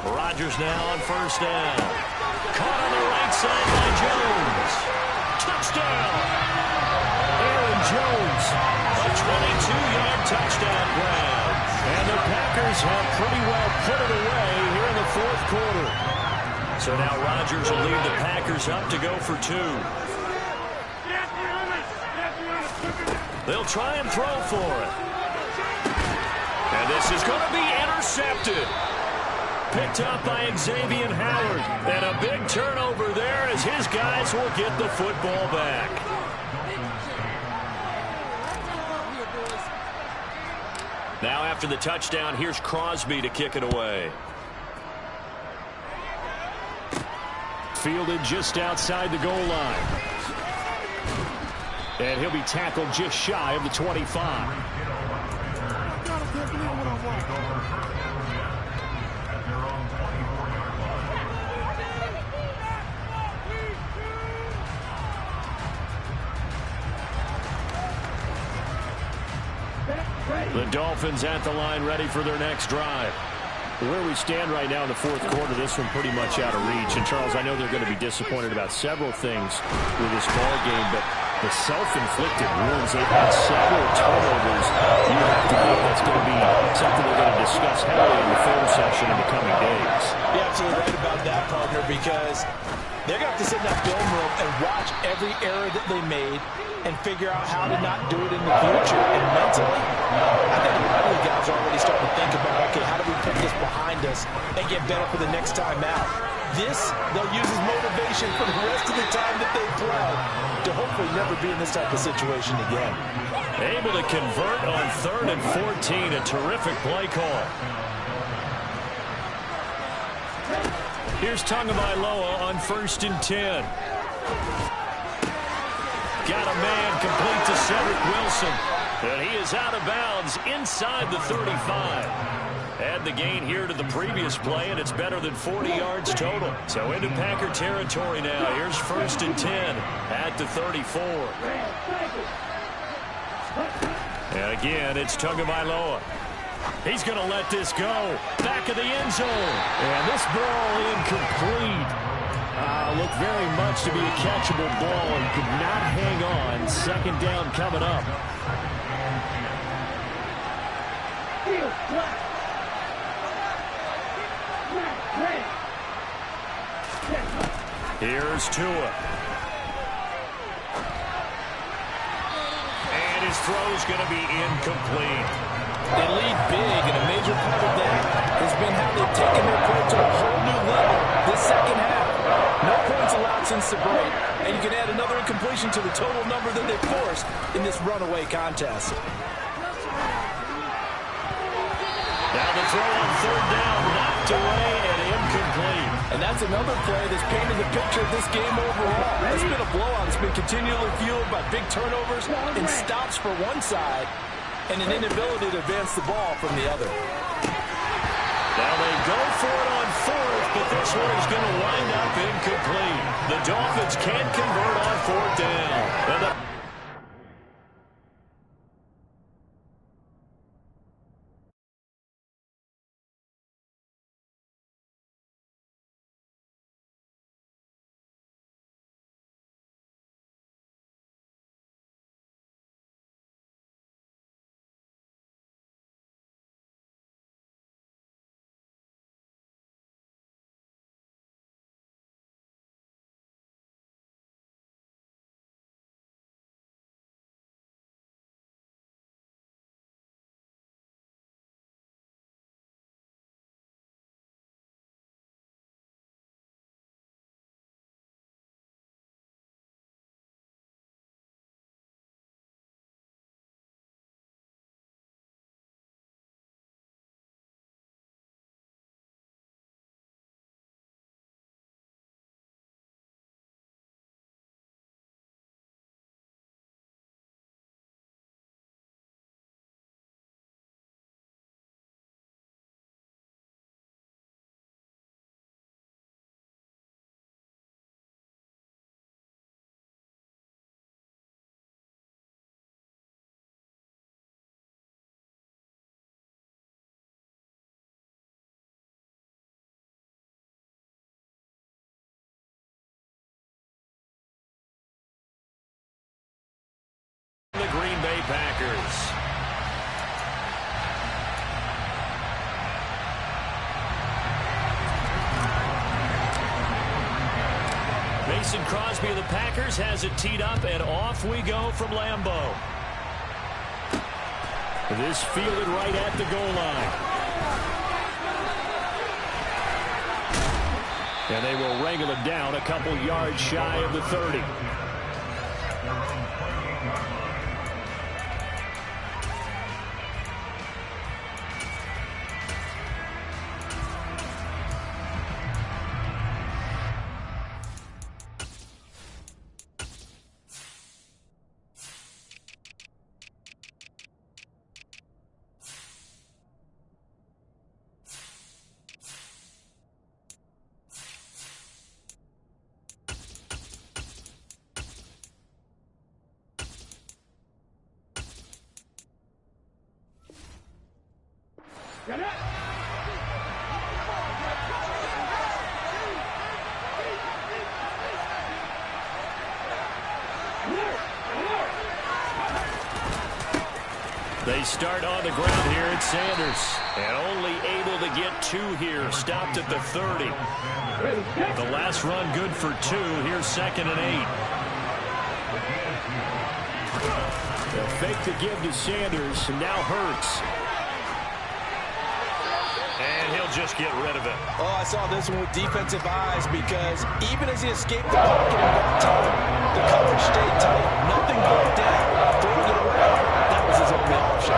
Rodgers now on 1st down. Caught on the right side by Jones. Touchdown! Aaron Jones, a 22-yard touchdown grab. And the Packers have pretty well put it away here in the 4th quarter. So now Rodgers will lead the Packers up to go for 2. They'll try and throw for it. And this is going to be intercepted. Picked up by Xavier Howard. And a big turnover there as his guys will get the football back. Now after the touchdown, here's Crosby to kick it away. Fielded just outside the goal line. And he'll be tackled just shy of the 25. The Dolphins at the line ready for their next drive. Where we stand right now in the 4th quarter, this one pretty much out of reach. And, Charles, I know they're going to be disappointed about several things with this ball game, but the self-inflicted wounds, they've had several turnovers. You have to think that's going to be something they're going to discuss heavily in the film session in the coming days. You're absolutely right about that, partner, because they're going to have to sit in that film room and watch every error that they made and figure out how to not do it in the future. And mentally, I think a lot of the guys are already starting to think about, okay, how do we put this behind us and get better for the next time out? This, they'll use as motivation for the rest of the time that they play to hopefully never be in this type of situation again. Able to convert on 3rd and 14, a terrific play call. Here's Tagovailoa on 1st and 10. Got a man complete to Cedric Wilson. And he is out of bounds inside the 35. Add the gain here to the previous play, and it's better than 40 yards total. So into Packer territory now. Here's 1st and 10 at the 34. And again, it's Tagovailoa. He's going to let this go. Back of the end zone. And this ball incomplete. Looked very much to be a catchable ball and could not hang on. Second down coming up. Here's Tua. And his throw's going to be incomplete. They lead big, and a major part of that has been how they've taken their play to a whole new level this second half. No points allowed since the break, and you can add another incompletion to the total number that they've forced in this runaway contest. Now the throw on third down, knocked away and incomplete. And that's another play that's painted the picture of this game overall. It's been a blowout. It's been continually fueled by big turnovers and stops for one side and an inability to advance the ball from the other. Now they go for it on fourth, but this one is going to wind up incomplete. The Dolphins can't convert on fourth down. The Green Bay Packers. Mason Crosby of the Packers has it teed up, and off we go from Lambeau. This fielded right at the goal line. And they will wrangle it down a couple yards shy of the 30. They start on the ground here at Sanders. And only able to get 2 here. Stopped at the 30. The last run good for 2. Here's 2nd and 8. They'll fake the give to Sanders. And now Hurts. And he'll just get rid of it. Oh, I saw this one with defensive eyes because even as he escaped the pocket and got time, the coverage stayed tight. Nothing broke down. Throwing it around. That was his only option.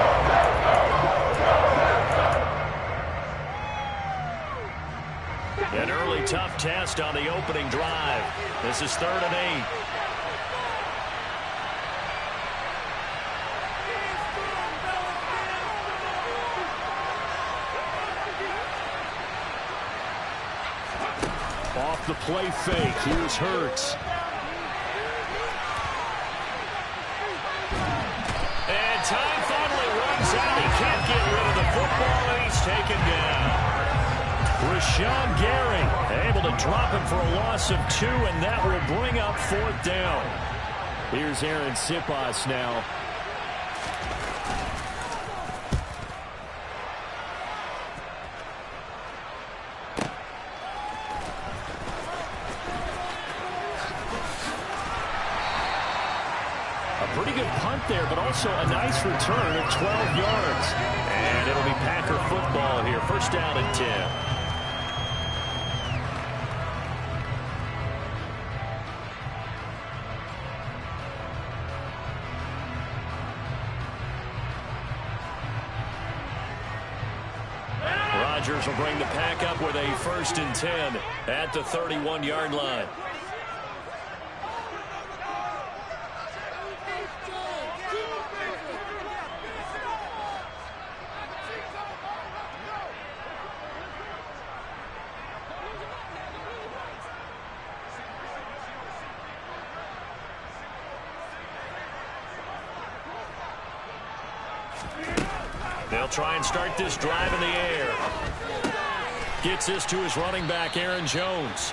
An early tough test on the opening drive. This is 3rd and 8. Off the play fake. Here's Hurts. And time finally runs out. He can't get rid of the football, and he's taken down. Rashawn Gary able to drop him for a loss of 2, and that will bring up 4th down. Here's Aaron Sipas now. A pretty good punt there, but also a nice return of 12 yards. And it'll be Packer football here. 1st down and 10. Rodgers will bring the Pack up with a 1st and 10 at the 31-yard line. They'll try and start this drive in the air. Gets this to his running back, Aaron Jones.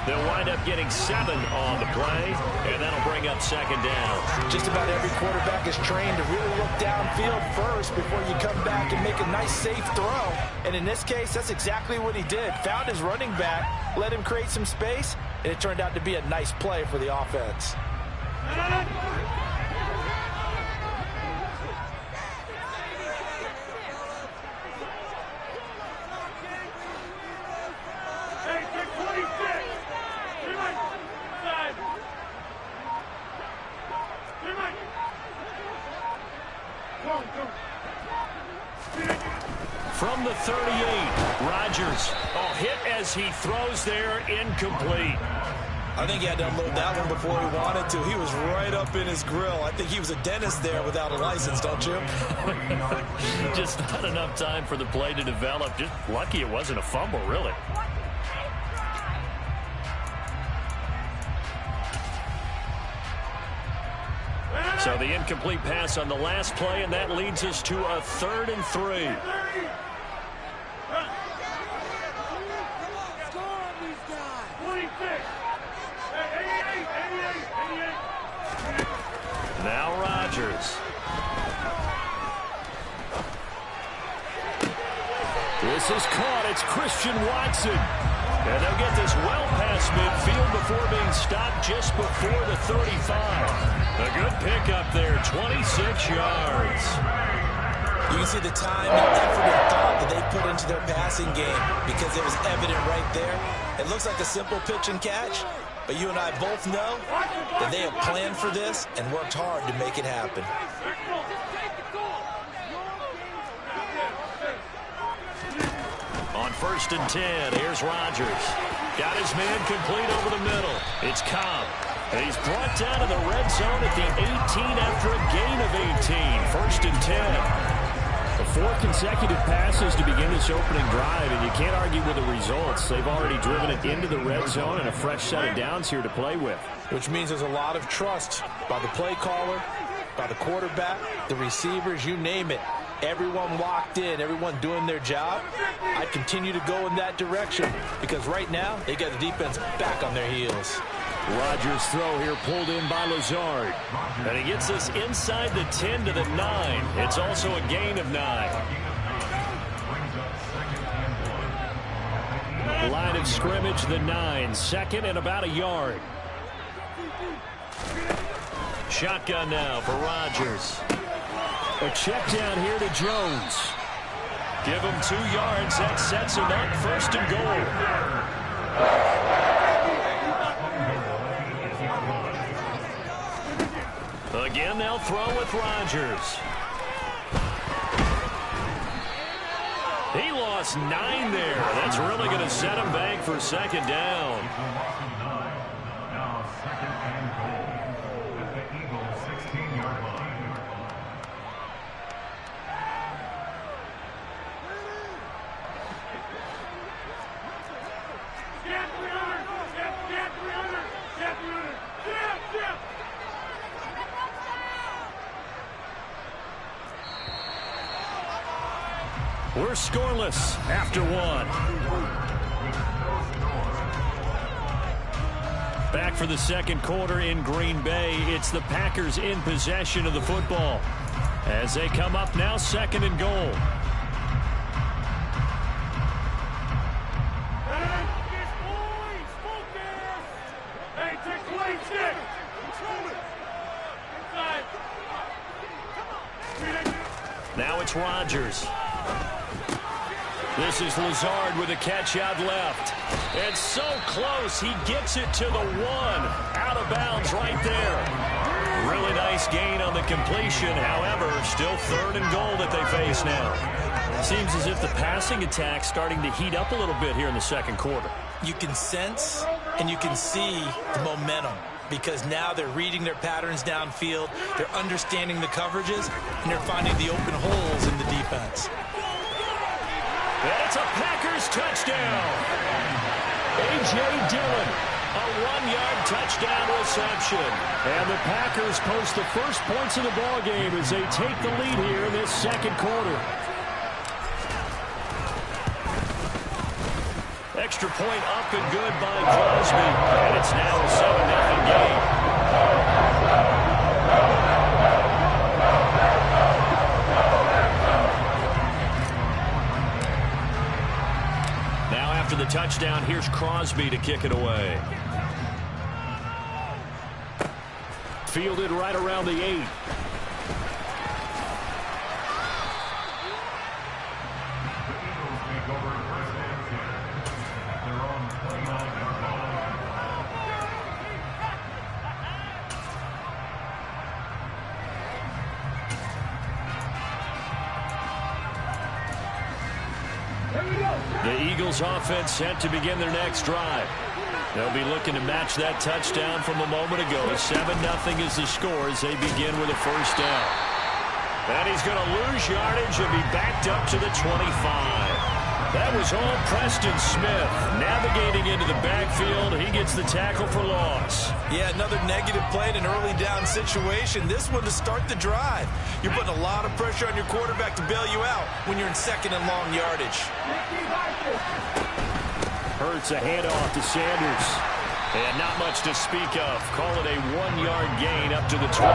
They'll wind up getting 7 on the play, and that'll bring up 2nd down. Just about every quarterback is trained to really look downfield first before you come back and make a nice, safe throw. And in this case, that's exactly what he did. Found his running back, let him create some space, and it turned out to be a nice play for the offense. From the 38, Rodgers. Hit as he throws there, incomplete. I think he had to unload that one before he wanted to. He was right up in his grill. I think he was a dentist there without a license, don't you? Just not enough time for the play to develop. Just lucky it wasn't a fumble, really. So the incomplete pass on the last play, and that leads us to a 3rd and 3. Now Rodgers. This is caught. It's Christian Watson. And they'll get this well past midfield before being stopped just before the 35. A good pickup there, 26 yards. You can see the time and effort and thought that they put into their passing game because it was evident right there. It looks like a simple pitch and catch, but you and I both know that they have planned for this and worked hard to make it happen. On 1st and 10, here's Rodgers. Got his man complete over the middle. It's Cobb. And he's brought down to the red zone at the 18 after a gain of 18. 1st and 10. 4 consecutive passes to begin this opening drive, and you can't argue with the results. They've already driven it into the red zone and a fresh set of downs here to play with. Which means there's a lot of trust by the play caller, by the quarterback, the receivers, you name it. Everyone locked in, everyone doing their job. I'd continue to go in that direction because right now they got the defense back on their heels. Rodgers' throw here pulled in by Lazard. And he gets this inside the 10 to the 9. It's also a gain of 9. Line of scrimmage, the 9. 2nd and about a yard. Shotgun now for Rodgers. A check down here to Jones. Give him 2 yards. That sets him up 1st and goal. Again, they'll throw with Rodgers. He lost 9 there. That's really going to set him back for 2nd down. Now 2nd and goal at the Eagles' 16-yard line. We're scoreless after one. Back for the second quarter in Green Bay. It's the Packers in possession of the football as they come up now, second and goal. Now it's Rodgers. This is Lazard with a catch out left. It's so close. He gets it to the one. Out of bounds right there. Really nice gain on the completion. However, still third and goal that they face now. Seems as if the passing attack's starting to heat up a little bit here in the second quarter. You can sense and you can see the momentum, because now they're reading their patterns downfield, they're understanding the coverages, and they're finding the open holes in the defense. And it's a Packers touchdown. A.J. Dillon, a 1-yard touchdown reception. And the Packers post the first points of the ball game as they take the lead here in this second quarter. Extra point up and good by Crosby. And it's now a 7-0 game. Now after the touchdown, here's Crosby to kick it away. Fielded right around the 8. The Eagles offense set to begin their next drive. They'll be looking to match that touchdown from a moment ago. 7-0 is the score as they begin with a first down. And he's going to lose yardage and be backed up to the 25. That was all Preston Smith navigating into the backfield. He gets the tackle for loss. Yeah, another negative play in an early down situation. This one to start the drive. You're putting a lot of pressure on your quarterback to bail you out when you're in second and long yardage. Hurts a handoff to Sanders. And not much to speak of. Call it a 1-yard gain up to the 26. We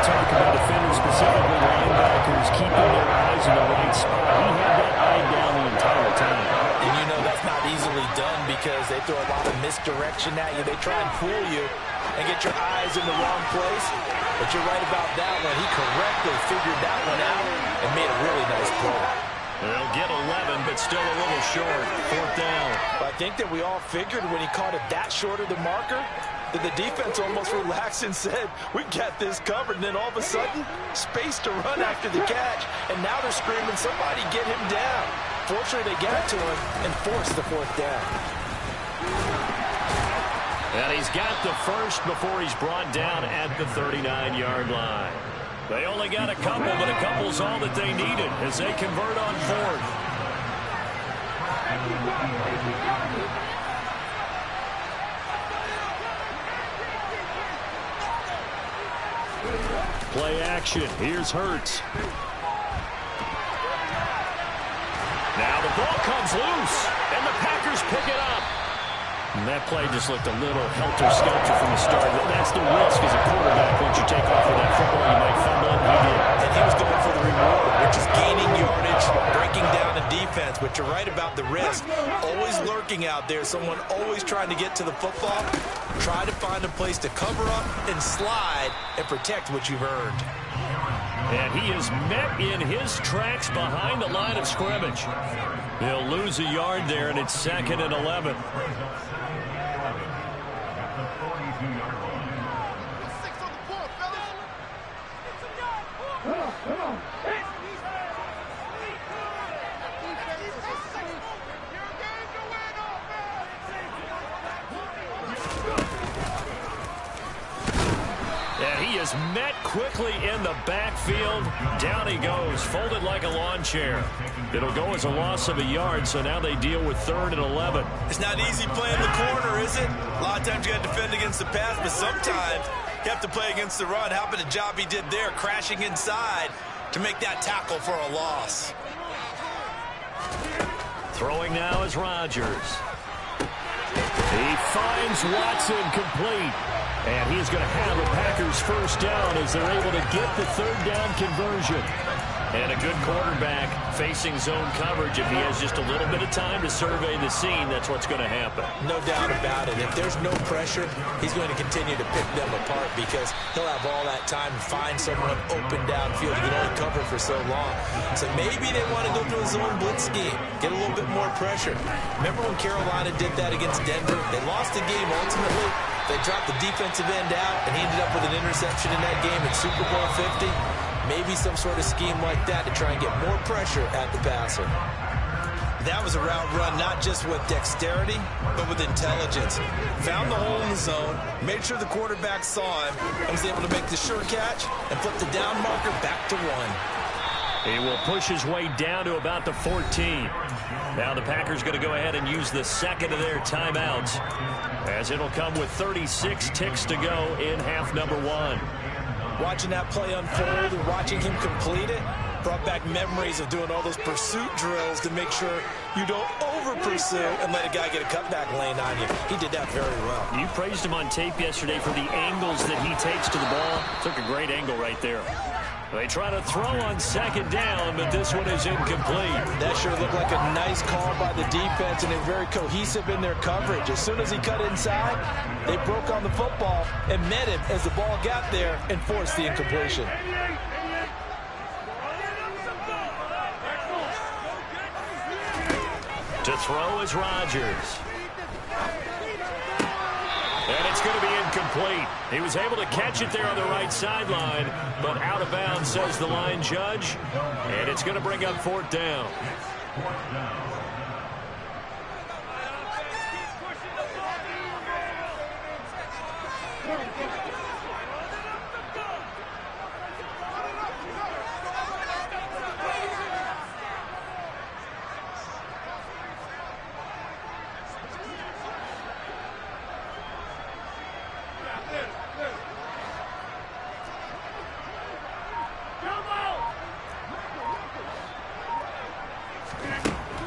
talk about defenders, specifically linebackers, keeping their eyes in the right spot. He had that eye down the entire time. And you know that's not easily done because they throw a lot of misdirection at you. They try and fool you and get your eyes in the wrong place. But you're right about that one. He correctly figured that one out and made a really nice play. They'll get 11, but still a little short. Fourth down. I think that we all figured when he caught it that short of the marker that the defense almost relaxed and said, we got this covered. And then all of a sudden, space to run after the catch. And now they're screaming, somebody get him down. Fortunately, they got to him and forced the fourth down. And he's got the first before he's brought down at the 39-yard line. They only got a couple, but a couple's all that they needed as they convert on fourth. Play action. Here's Hurts. Now the ball comes loose, and the Packers pick it up. And that play just looked a little helter-skelter from the start. That's the risk as a quarterback. Once you take off with that football, you might fumble it. He did. And he was going for the reward, which is gaining yardage, breaking down the defense. But you're right about the risk. Always lurking out there. Someone always trying to get to the football. Try to find a place to cover up and slide and protect what you've earned. And he is met in his tracks behind the line of scrimmage. He'll lose a yard there, and it's 2nd and 11. And he is met quickly in the backfield. Down he goes, folded like a lawn chair. It'll go as a loss of a yard, so now they deal with 3rd and 11. It's not easy playing the corner, is it? A lot of times you got to defend against the pass, but sometimes you have to play against the run. How about the job he did there, crashing inside, to make that tackle for a loss. Throwing now is Rodgers. He finds Watson complete. And he's going to have a Packers first down as they're able to get the third down conversion. And a good quarterback facing zone coverage. If he has just a little bit of time to survey the scene, that's what's going to happen. No doubt about it. If there's no pressure, he's going to continue to pick them apart because he'll have all that time to find someone open downfield. He can only cover for so long. So maybe they want to go to a zone blitz scheme, get a little bit more pressure. Remember when Carolina did that against Denver? They lost the game ultimately. They dropped the defensive end out, and he ended up with an interception in that game in Super Bowl 50. Maybe some sort of scheme like that to try and get more pressure at the passer. That was a route run not just with dexterity, but with intelligence. Found the hole in the zone, made sure the quarterback saw him, and was able to make the sure catch and flip the down marker back to 1. He will push his way down to about the 14. Now the Packers going to go ahead and use the second of their timeouts, as it'll come with 36 ticks to go in half number 1. Watching that play unfold and watching him complete it brought back memories of doing all those pursuit drills to make sure you don't over-pursue and let a guy get a cutback lane on you. He did that very well. You praised him on tape yesterday for the angles that he takes to the ball. Took a great angle right there. They try to throw on second down, but this one is incomplete. That sure looked like a nice call by the defense, and they're very cohesive in their coverage. As soon as he cut inside, they broke on the football and met him as the ball got there and forced the incompletion. To throw is Rodgers. And it's going to be incomplete. He was able to catch it there on the right sideline, but out of bounds, says the line judge. And it's going to bring up fourth down.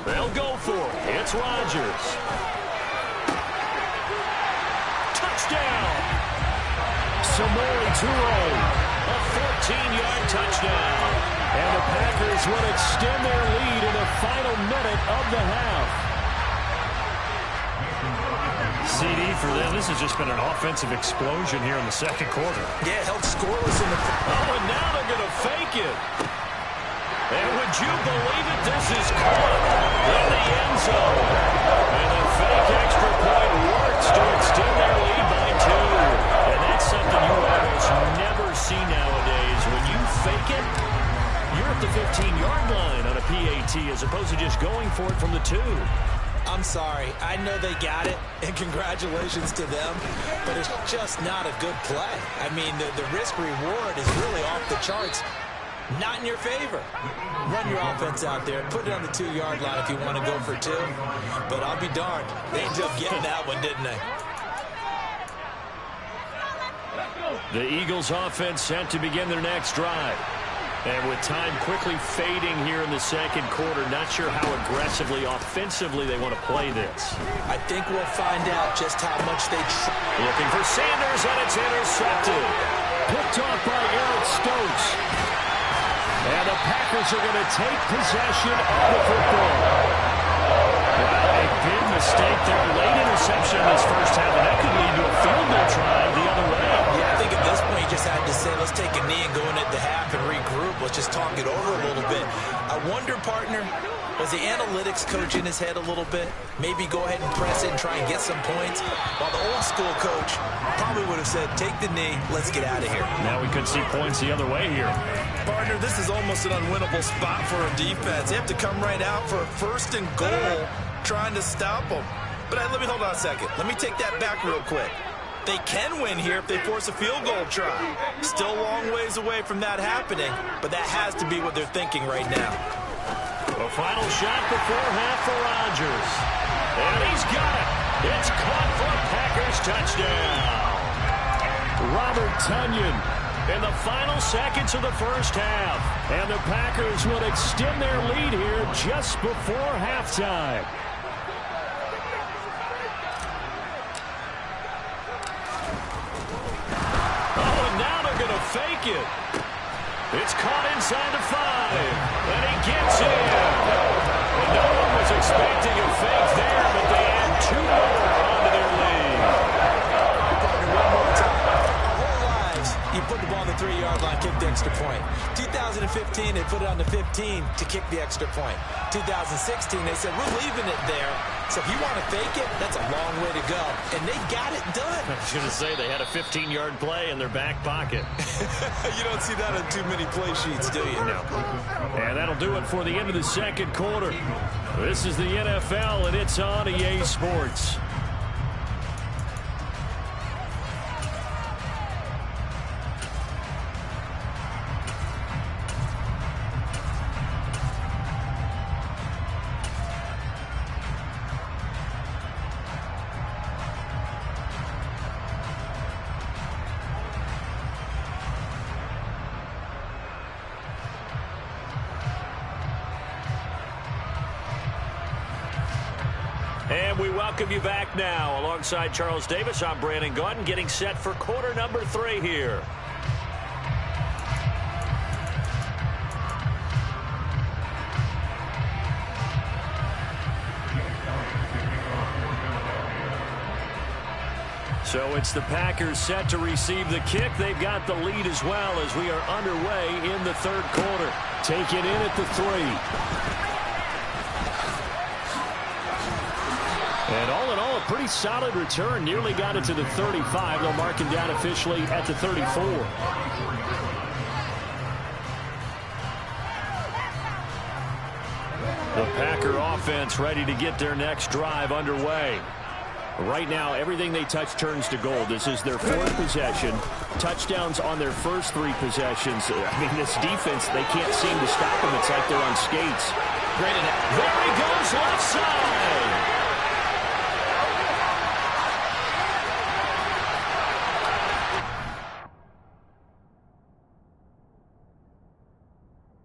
They'll go for it. It's Rodgers. Touchdown! Samori Toure, a 14-yard touchdown. And the Packers will extend their lead in the final minute of the half. CD for them. This has just been an offensive explosion here in the second quarter. Yeah, held scoreless in the... Oh, and now they're going to fake it. And would you believe it? This is caught in the end zone. And the fake extra point works to extend their lead by 2. And that's something you almost never see nowadays. When you fake it, you're at the 15-yard line on a PAT as opposed to just going for it from the 2. I'm sorry. I know they got it, and congratulations to them, but it's just not a good play. I mean, the risk-reward is really off the charts. Not in your favor. Run your offense out there. Put it on the 2-yard line if you want to go for 2. But I'll be darned. They ended up getting that one, didn't they? The Eagles offense set to begin their next drive. And with time quickly fading here in the second quarter, not sure how aggressively, offensively they want to play this. I think we'll find out just how much they try. Looking for Sanders, and it's intercepted. Picked off by Eric Stokes. And the Packers are going to take possession of the football. Well, a big mistake there. Late interception in this first half, and that could lead to a field goal try the other way. Yeah, I think at this point you just had to say, let's take a knee and go into the half and regroup. Let's just talk it over a little bit. I wonder, partner, was the analytics coach in his head a little bit? Maybe go ahead and press it and try and get some points? While the old school coach probably would have said, take the knee, let's get out of here. Now we could see points the other way here. Partner, this is almost an unwinnable spot for a defense. They have to come right out for a first and goal trying to stop them. But let me hold on a second. Let me take that back real quick. They can win here if they force a field goal try. Still a long ways away from that happening, but that has to be what they're thinking right now. A final shot before half for Rodgers. And he's got it. It's caught for a Packers touchdown. Robert Tonyan in the final seconds of the first half. And the Packers will extend their lead here just before halftime. Oh, and now they're going to fake it. It's caught inside the 5, and he gets in. And no one was expecting a fake there, but they add 2 more onto their lead. One more time. Our whole lives, you put the ball on the 3-yard line, kick the extra point. 2015, they put it on the 15 to kick the extra point. 2016, they said, we're leaving it there. So if you want to fake it, that's a long way to go. And they got it done. I was going to say they had a 15-yard play in their back pocket. You don't see that on too many play sheets, do you? No. And that'll do it for the end of the second quarter. This is the NFL, and it's on EA Sports. And we welcome you back now. Alongside Charles Davis, I'm Brandon Gaudin, getting set for quarter number 3 here. So it's the Packers set to receive the kick. They've got the lead as well as we are underway in the third quarter. Take it in at the 3. And all in all, a pretty solid return. Nearly got it to the 35. They'll mark him down officially at the 34. The Packer offense ready to get their next drive underway. Right now, everything they touch turns to gold. This is their 4th possession. Touchdowns on their first 3 possessions. I mean, this defense, they can't seem to stop them. It's like they're on skates. Great. There he goes left side.